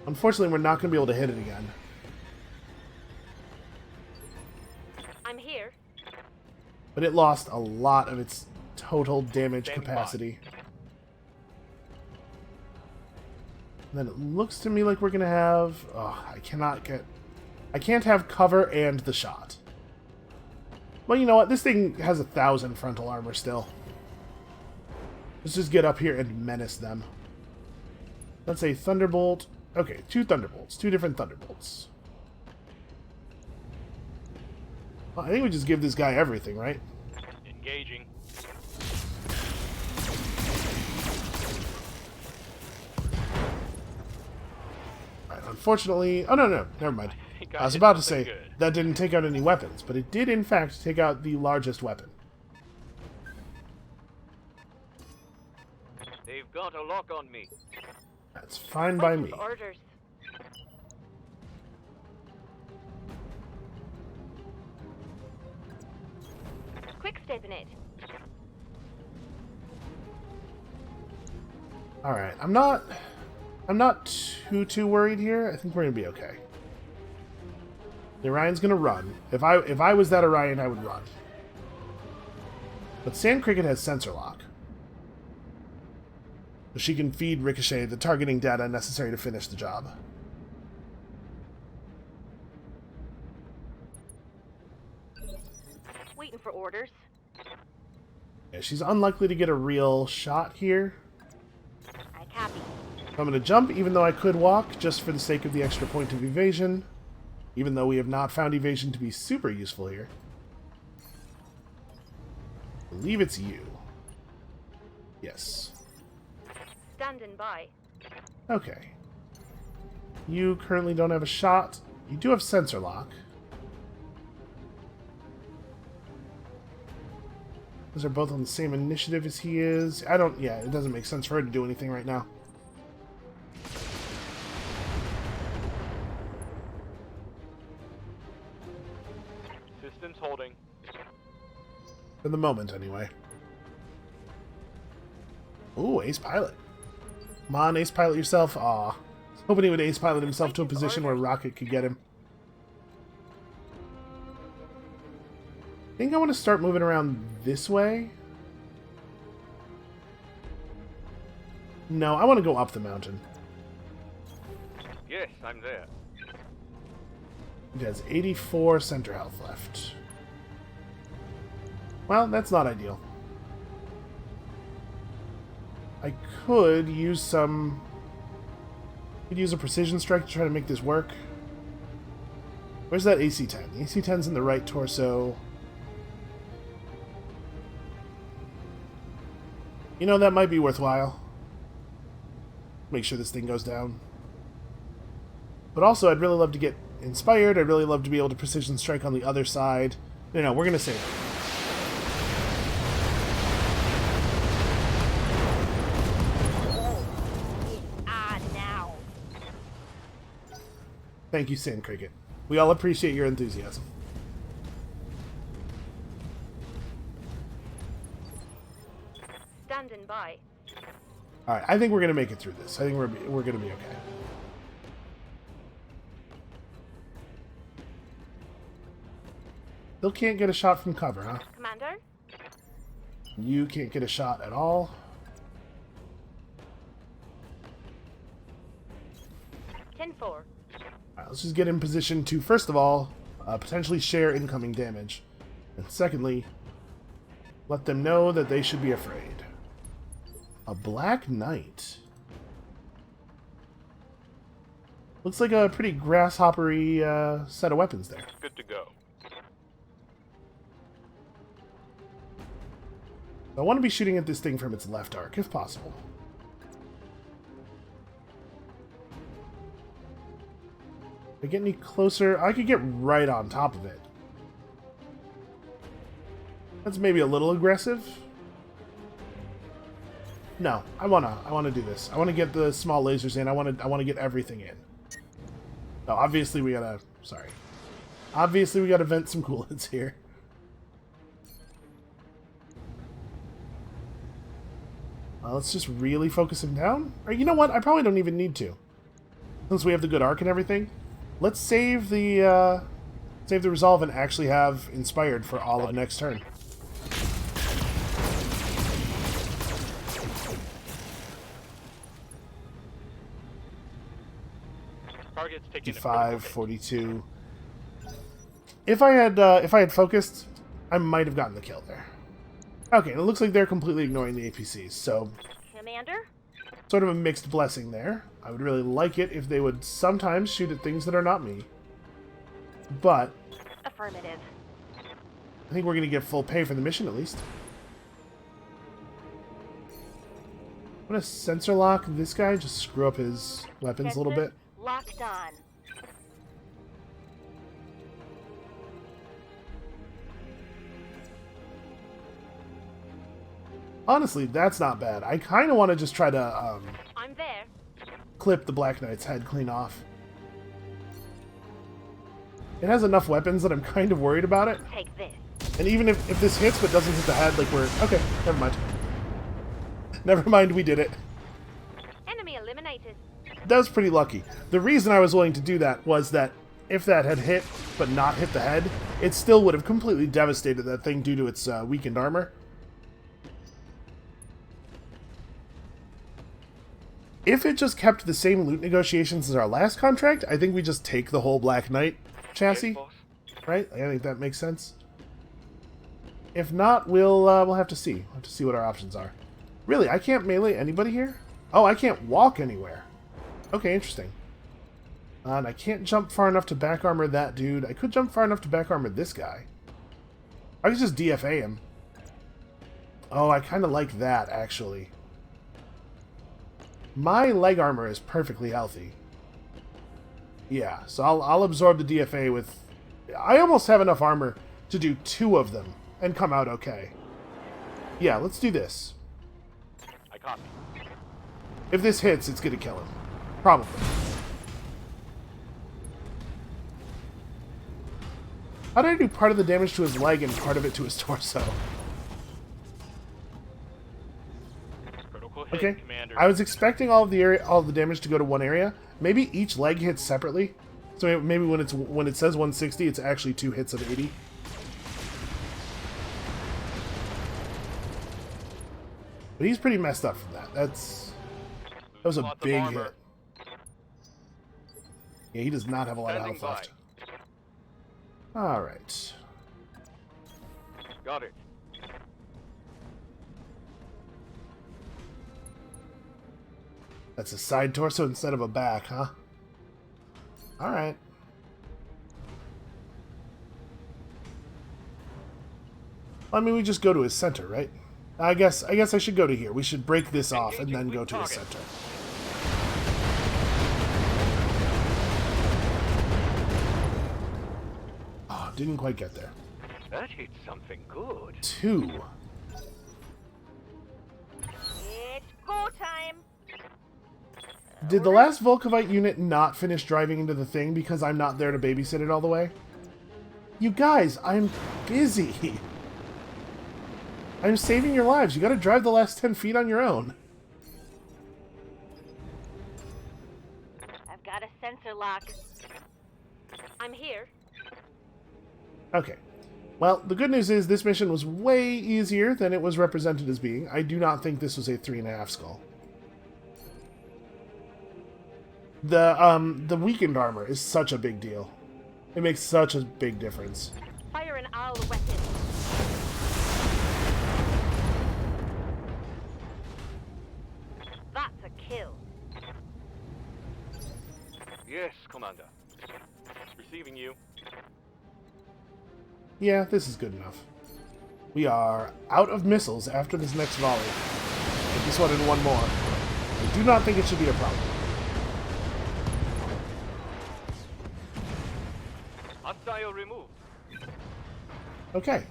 Unfortunately, we're not going to be able to hit it again. I'm here. But it lost a lot of its total damage capacity. And then it looks to me like we're going to have... Oh, I can't have cover and the shot. Well, you know what? This thing has 1,000 frontal armor still. Let's just get up here and menace them. Let's say Thunderbolt. Okay, 2 Thunderbolts. 2 different Thunderbolts. Well, I think we just give this guy everything, right? Engaging. Right, unfortunately... Oh, no, never mind. I was about to say, that didn't take out any weapons, but it did, in fact, take out the largest weapon. They've got a lock on me. That's fine by me. Orders. Quick stepping it. Alright, I'm not too worried here. I think we're gonna be okay. The Orion's gonna run. If I was that Orion, I would run. But Sand Cricket has sensor lock. So she can feed Ricochet the targeting data necessary to finish the job. Waiting for orders. Yeah, she's unlikely to get a real shot here. I copy. So I'm going to jump, even though I could walk, just for the sake of the extra point of evasion. Even though we have not found evasion to be super useful here. I believe it's you. Yes. Standing by. Okay. You currently don't have a shot. You do have sensor lock. Those are both on the same initiative as he is. Yeah, it doesn't make sense for her to do anything right now. Systems holding. For the moment, anyway. Ooh, Ace Pilot. Come on, Ace Pilot yourself. Aw. I was hoping he would Ace Pilot himself to a position where Rocket could get him. I think I want to start moving around this way. No, I want to go up the mountain. Yes, I'm there. It has 84 center health left. Well, that's not ideal. I could use some... Could use a precision strike to try to make this work. Where's that AC-10? The AC-10's in the right torso. You know, that might be worthwhile. Make sure this thing goes down. But also, I'd really love to get inspired. I'd really love to be able to precision strike on the other side. No, we're going to save it. Now. Thank you, Sand Cricket. We all appreciate your enthusiasm. Standing by. Alright, I think we're going to make it through this. I think we're going to be okay. Still can't get a shot from cover, huh? Commander? You can't get a shot at all. 10-4. Alright, let's just get in position to, first of all, potentially share incoming damage. And secondly, let them know that they should be afraid. A Black Knight. Looks like a pretty grasshoppery set of weapons there. Good to go. I want to be shooting at this thing from its left arc, if possible. If I get any closer, I could get right on top of it. That's maybe a little aggressive. No, I wanna do this. I wanna get the small lasers in. I wanna get everything in. Oh, obviously we gotta. Sorry. Obviously we gotta vent some coolants here. Let's just really focus him down. Or you know what? I probably don't even need to, since we have the good arc and everything. Let's save the resolve and actually have inspired for all of next turn. Target's taking 55, 42. If I had focused, I might have gotten the kill there. Okay, and it looks like they're completely ignoring the APCs, so Commander? sort of a mixed blessing there. I would really like it if they would sometimes shoot at things that are not me. But Affirmative. I think we're going to get full pay for the mission, at least. I'm going to sensor lock this guy, just screw up his weapons a little bit. Locked on. Honestly, that's not bad. I kind of want to just try to I'm there. clip the Black Knight's head clean off. It has enough weapons that I'm kind of worried about it. Take this. And even if this hits but doesn't hit the head, like we're... Okay, never mind. Never mind, we did it. Enemy eliminated. That was pretty lucky. The reason I was willing to do that was that if that had hit but not hit the head, it still would have completely devastated that thing due to its weakened armor. If it just kept the same loot negotiations as our last contract, I think we just take the whole Black Knight chassis, right? I think that makes sense. If not, we'll have to see. We'll have to see what our options are. Really, I can't melee anybody here? Oh, I can't walk anywhere. Okay, interesting. And I can't jump far enough to back armor that dude. I could jump far enough to back armor this guy. I could just DFA him. Oh, I kind of like that, actually. My leg armor is perfectly healthy. Yeah, so I'll absorb the DFA with... I almost have enough armor to do 2 of them and come out okay. Yeah, let's do this. I copy. If this hits, it's going to kill him. Probably. How did I do part of the damage to his leg and part of it to his torso? Critical hit, Okay. Commander. I was expecting all of the damage to go to one area. Maybe each leg hits separately. So maybe when it says 160, it's actually 2 hits of 80. But he's pretty messed up from that. That was a Lots of big armor. hit. Yeah, he does not have a lot of Standing health left. Alright. Got it. That's a side torso instead of a back, huh? Alright. I mean, we just go to his center, right? I guess I should go to here. We should break this off and then go to his center. Oh, didn't quite get there. That hit something good. 2. It's go time. Did the last Volkovite unit not finish driving into the thing because I'm not there to babysit it all the way? You guys, I'm busy. I'm saving your lives. You gotta drive the last 10 feet on your own. I've got a sensor lock. I'm here. Okay. Well, the good news is this mission was way easier than it was represented as being. I do not think this was a 3.5 skull. The weakened armor is such a big deal. It makes such a big difference. Fire an owl weapon. That's a kill. Yes, Commander. Receiving you. Yeah, this is good enough. We are out of missiles after this next volley. I just wanted one more. I do not think it should be a problem. Hostile removed. Okay.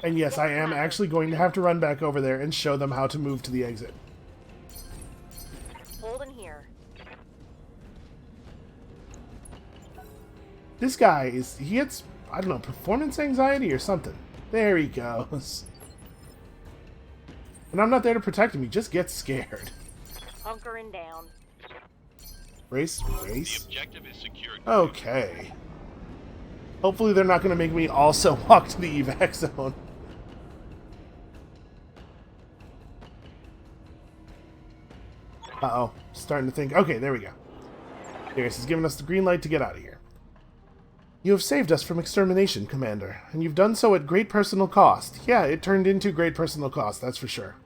And yes, I am actually going to have to run back over there and show them how to move to the exit. Holding here. This guy he gets, I don't know, performance anxiety or something. There he goes. And I'm not there to protect him, he just gets scared. Hunkering down. Race. The objective is secured. Okay. Hopefully they're not going to make me also walk to the evac zone. Uh-oh. Starting to think. Okay, there we go. Darius is giving us the green light to get out of here. You have saved us from extermination, Commander, and you've done so at great personal cost. Yeah, it turned into great personal cost, that's for sure.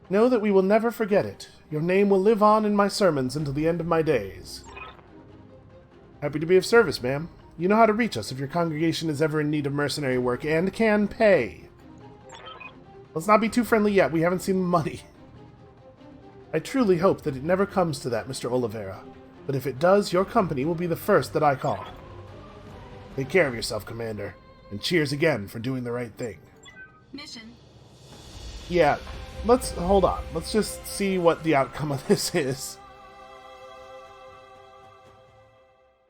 Know that we will never forget it. Your name will live on in my sermons until the end of my days. Happy to be of service, ma'am. You know how to reach us if your congregation is ever in need of mercenary work and can pay. Let's not be too friendly yet. We haven't seen the money. I truly hope that it never comes to that, Mr. Oliveira. But if it does, your company will be the first that I call. Take care of yourself, Commander. And cheers again for doing the right thing. Mission. Yeah, let's hold on. Let's just see what the outcome of this is.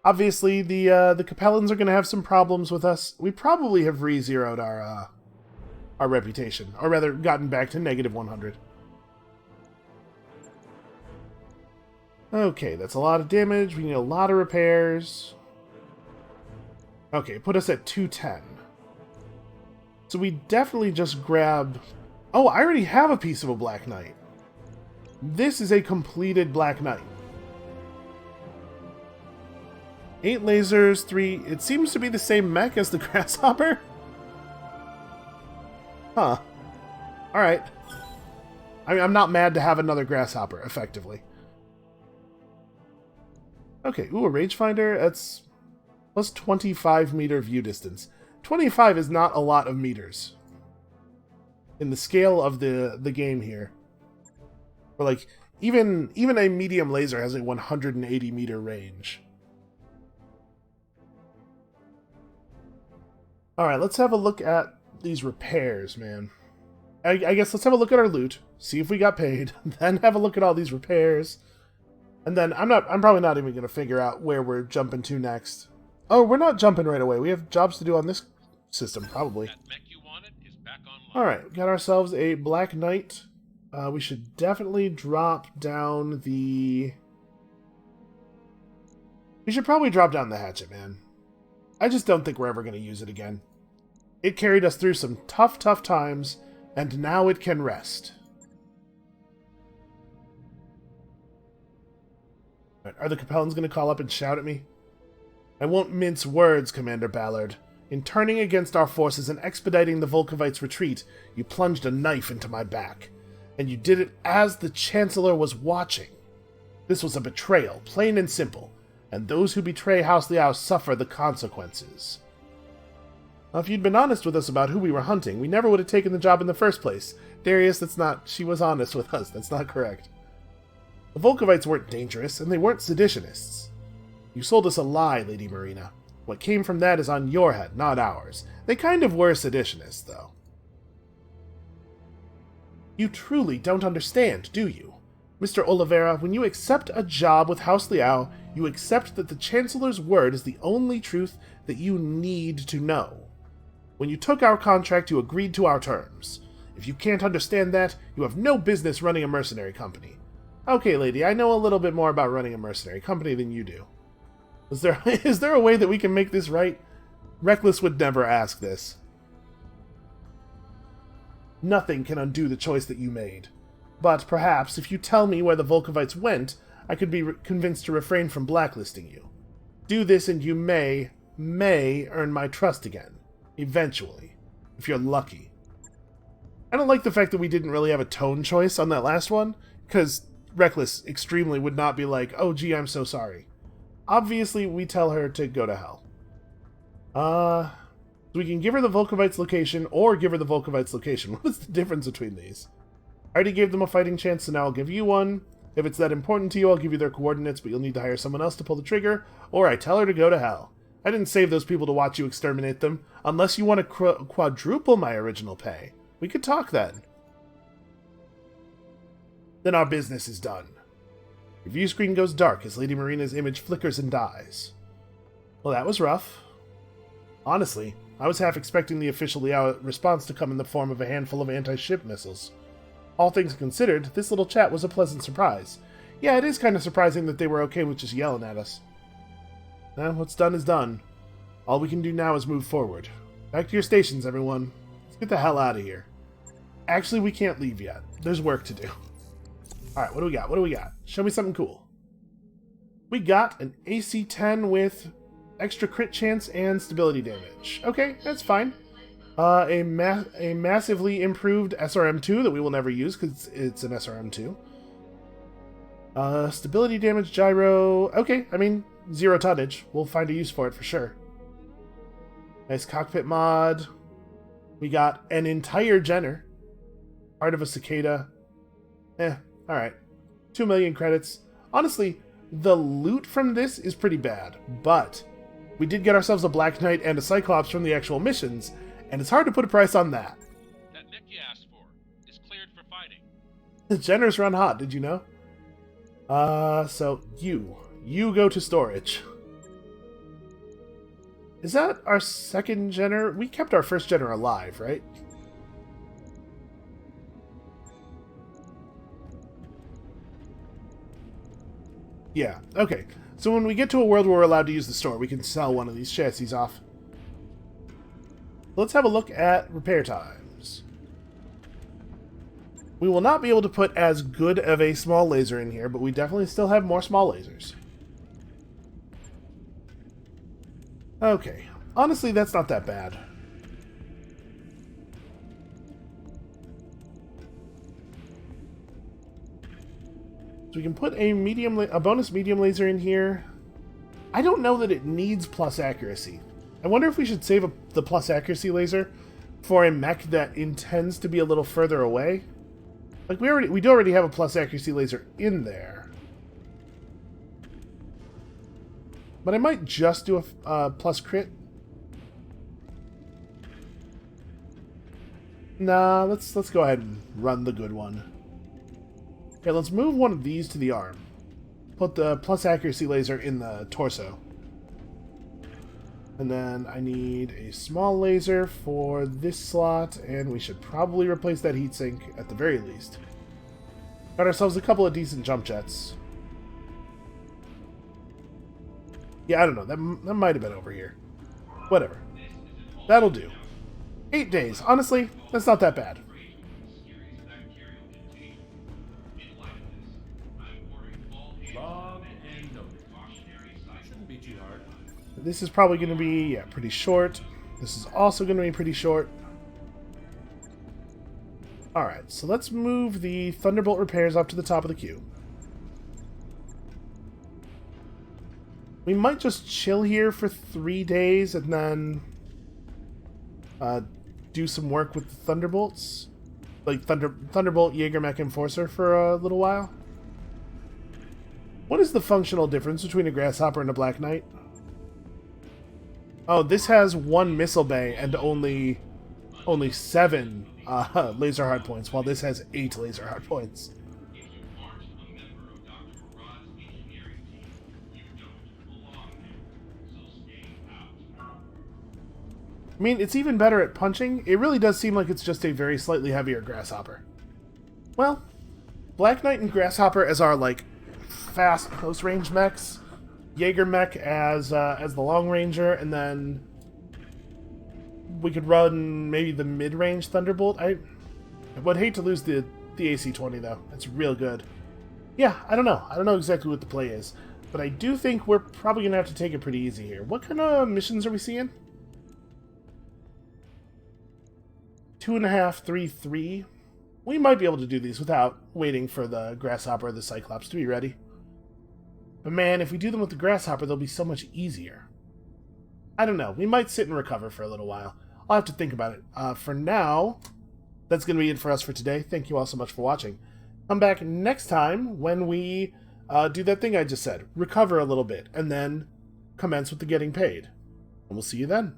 Obviously, the Capellans are going to have some problems with us. We probably have re-zeroed our reputation, or rather, gotten back to -100. Okay, that's a lot of damage. We need a lot of repairs. Okay, put us at 210. So we definitely just grab... Oh, I already have a piece of a Black Knight. This is a completed Black Knight. 8 lasers, 3... It seems to be the same mech as the Grasshopper? Huh. Alright. I mean, I'm not mad to have another Grasshopper, effectively. Okay, ooh, a Rangefinder. That's plus 25 meter view distance. 25 is not a lot of meters. In the scale of the game here. Or like, even a medium laser has a 180 meter range. Alright, let's have a look at these repairs, man. I guess let's have a look at our loot, see if we got paid, then have a look at all these repairs. And then I'm probably not even gonna figure out where we're jumping to next. Oh, we're not jumping right away. We have jobs to do on this system, probably. That mech you wanted is back online. Alright, got ourselves a Black Knight. We should definitely drop down the... We should probably drop down the hatchet, man. I just don't think we're ever going to use it again. It carried us through some tough times, and now it can rest. Are the Capellans going to call up and shout at me? I won't mince words, Commander Ballard. In turning against our forces and expediting the Volkovite's retreat, you plunged a knife into my back. And you did it as the Chancellor was watching. This was a betrayal, plain and simple, and those who betray House Liao suffer the consequences. Now, if you'd been honest with us about who we were hunting, we never would have taken the job in the first place. Darius, that's not... She was honest with us. That's not correct. The Volkovites weren't dangerous, and they weren't seditionists. You sold us a lie, Lady Marina. What came from that is on your head, not ours. They kind of were seditionists, though. You truly don't understand, do you? Mr. Oliveira, when you accept a job with House Liao, you accept that the Chancellor's word is the only truth that you need to know. When you took our contract, you agreed to our terms. If you can't understand that, you have no business running a mercenary company. Okay, lady, I know a little bit more about running a mercenary company than you do. Is there a way that we can make this right? Reckless would never ask this. Nothing can undo the choice that you made. But perhaps, if you tell me where the Volkovites went, I could be convinced to refrain from blacklisting you. Do this and you may earn my trust again. Eventually. If you're lucky. I don't like the fact that we didn't really have a tone choice on that last one, because Reckless extremely would not be like, oh gee, I'm so sorry. Obviously, we tell her to go to hell. We can give her the Volkovites' location, or give her the Volkovites' location. What is the difference between these? I already gave them a fighting chance, so now I'll give you one. If it's that important to you, I'll give you their coordinates, but you'll need to hire someone else to pull the trigger, or I tell her to go to hell. I didn't save those people to watch you exterminate them, unless you want to quadruple my original pay. We could talk then. Then our business is done. Your view screen goes dark as Lady Marina's image flickers and dies. Well, that was rough. Honestly, I was half expecting the official Liao response to come in the form of a handful of anti-ship missiles. All things considered, this little chat was a pleasant surprise. Yeah, it is kind of surprising that they were okay with just yelling at us. Now, what's done is done. All we can do now is move forward. Back to your stations, everyone. Let's get the hell out of here. Actually, we can't leave yet. There's work to do. Alright, what do we got? What do we got? Show me something cool. We got an AC-10 with extra crit chance and stability damage. Okay, that's fine. A massively improved SRM-2 that we will never use because it's an SRM-2. Stability damage gyro. Okay, I mean, 0 tonnage. We'll find a use for it for sure. Nice cockpit mod. We got an entire Jenner. Part of a cicada. Alright. 2 million credits. Honestly, the loot from this is pretty bad, but we did get ourselves a Black Knight and a Cyclops from the actual missions, and it's hard to put a price on that. That mech you asked for is cleared for fighting. The Jenners run hot, did you know? So you go to storage. Is that our second Jenner? We kept our first Jenner alive, right? Yeah, okay. So when we get to a world where we're allowed to use the store, we can sell one of these chassis off. Let's have a look at repair times. We will not be able to put as good of a small laser in here, but we definitely still have more small lasers. Okay. Honestly, that's not that bad. So we can put a bonus medium laser in here. I don't know that it needs plus accuracy. I wonder if we should save the plus accuracy laser for a mech that intends to be a little further away. Like we do already have a plus accuracy laser in there. But I might just do a plus crit. Nah, let's go ahead and run the good one. Okay, let's move one of these to the arm. Put the plus accuracy laser in the torso. And then I need a small laser for this slot, and we should probably replace that heatsink at the very least. Got ourselves a couple of decent jump jets. Yeah, I don't know. That might have been over here. Whatever. That'll do. 8 days. Honestly, that's not that bad. Log and note. Shouldn't be too hard. This is probably going to be, yeah, pretty short. This is also going to be pretty short. Alright, so let's move the Thunderbolt repairs up to the top of the queue. We might just chill here for 3 days and then do some work with the Thunderbolts. Like Thunderbolt Jägermech Enforcer for a little while. What is the functional difference between a Grasshopper and a Black Knight? Oh, this has 1 missile bay and only 7 laser hardpoints, while this has 8 laser hardpoints. If you aren't a member of Dr. Murad's engineering team, you don't belong there. So stay out. I mean, it's even better at punching. It really does seem like it's just a very slightly heavier Grasshopper. Well, Black Knight and Grasshopper as our, like, fast close-range mechs. Jägermech as the Long Ranger, and then we could run maybe the mid-range Thunderbolt. I would hate to lose the AC-20, though. It's real good. Yeah, I don't know. I don't know exactly what the play is, but I do think we're probably going to have to take it pretty easy here. What kind of missions are we seeing? 2.5, 3, 3. We might be able to do these without waiting for the Grasshopper or the Cyclops to be ready. But man, if we do them with the Grasshopper, they'll be so much easier. I don't know. We might sit and recover for a little while. I'll have to think about it. For now, that's going to be it for us for today. Thank you all so much for watching. Come back next time when we do that thing I just said. Recover a little bit, and then commence with the getting paid. And we'll see you then.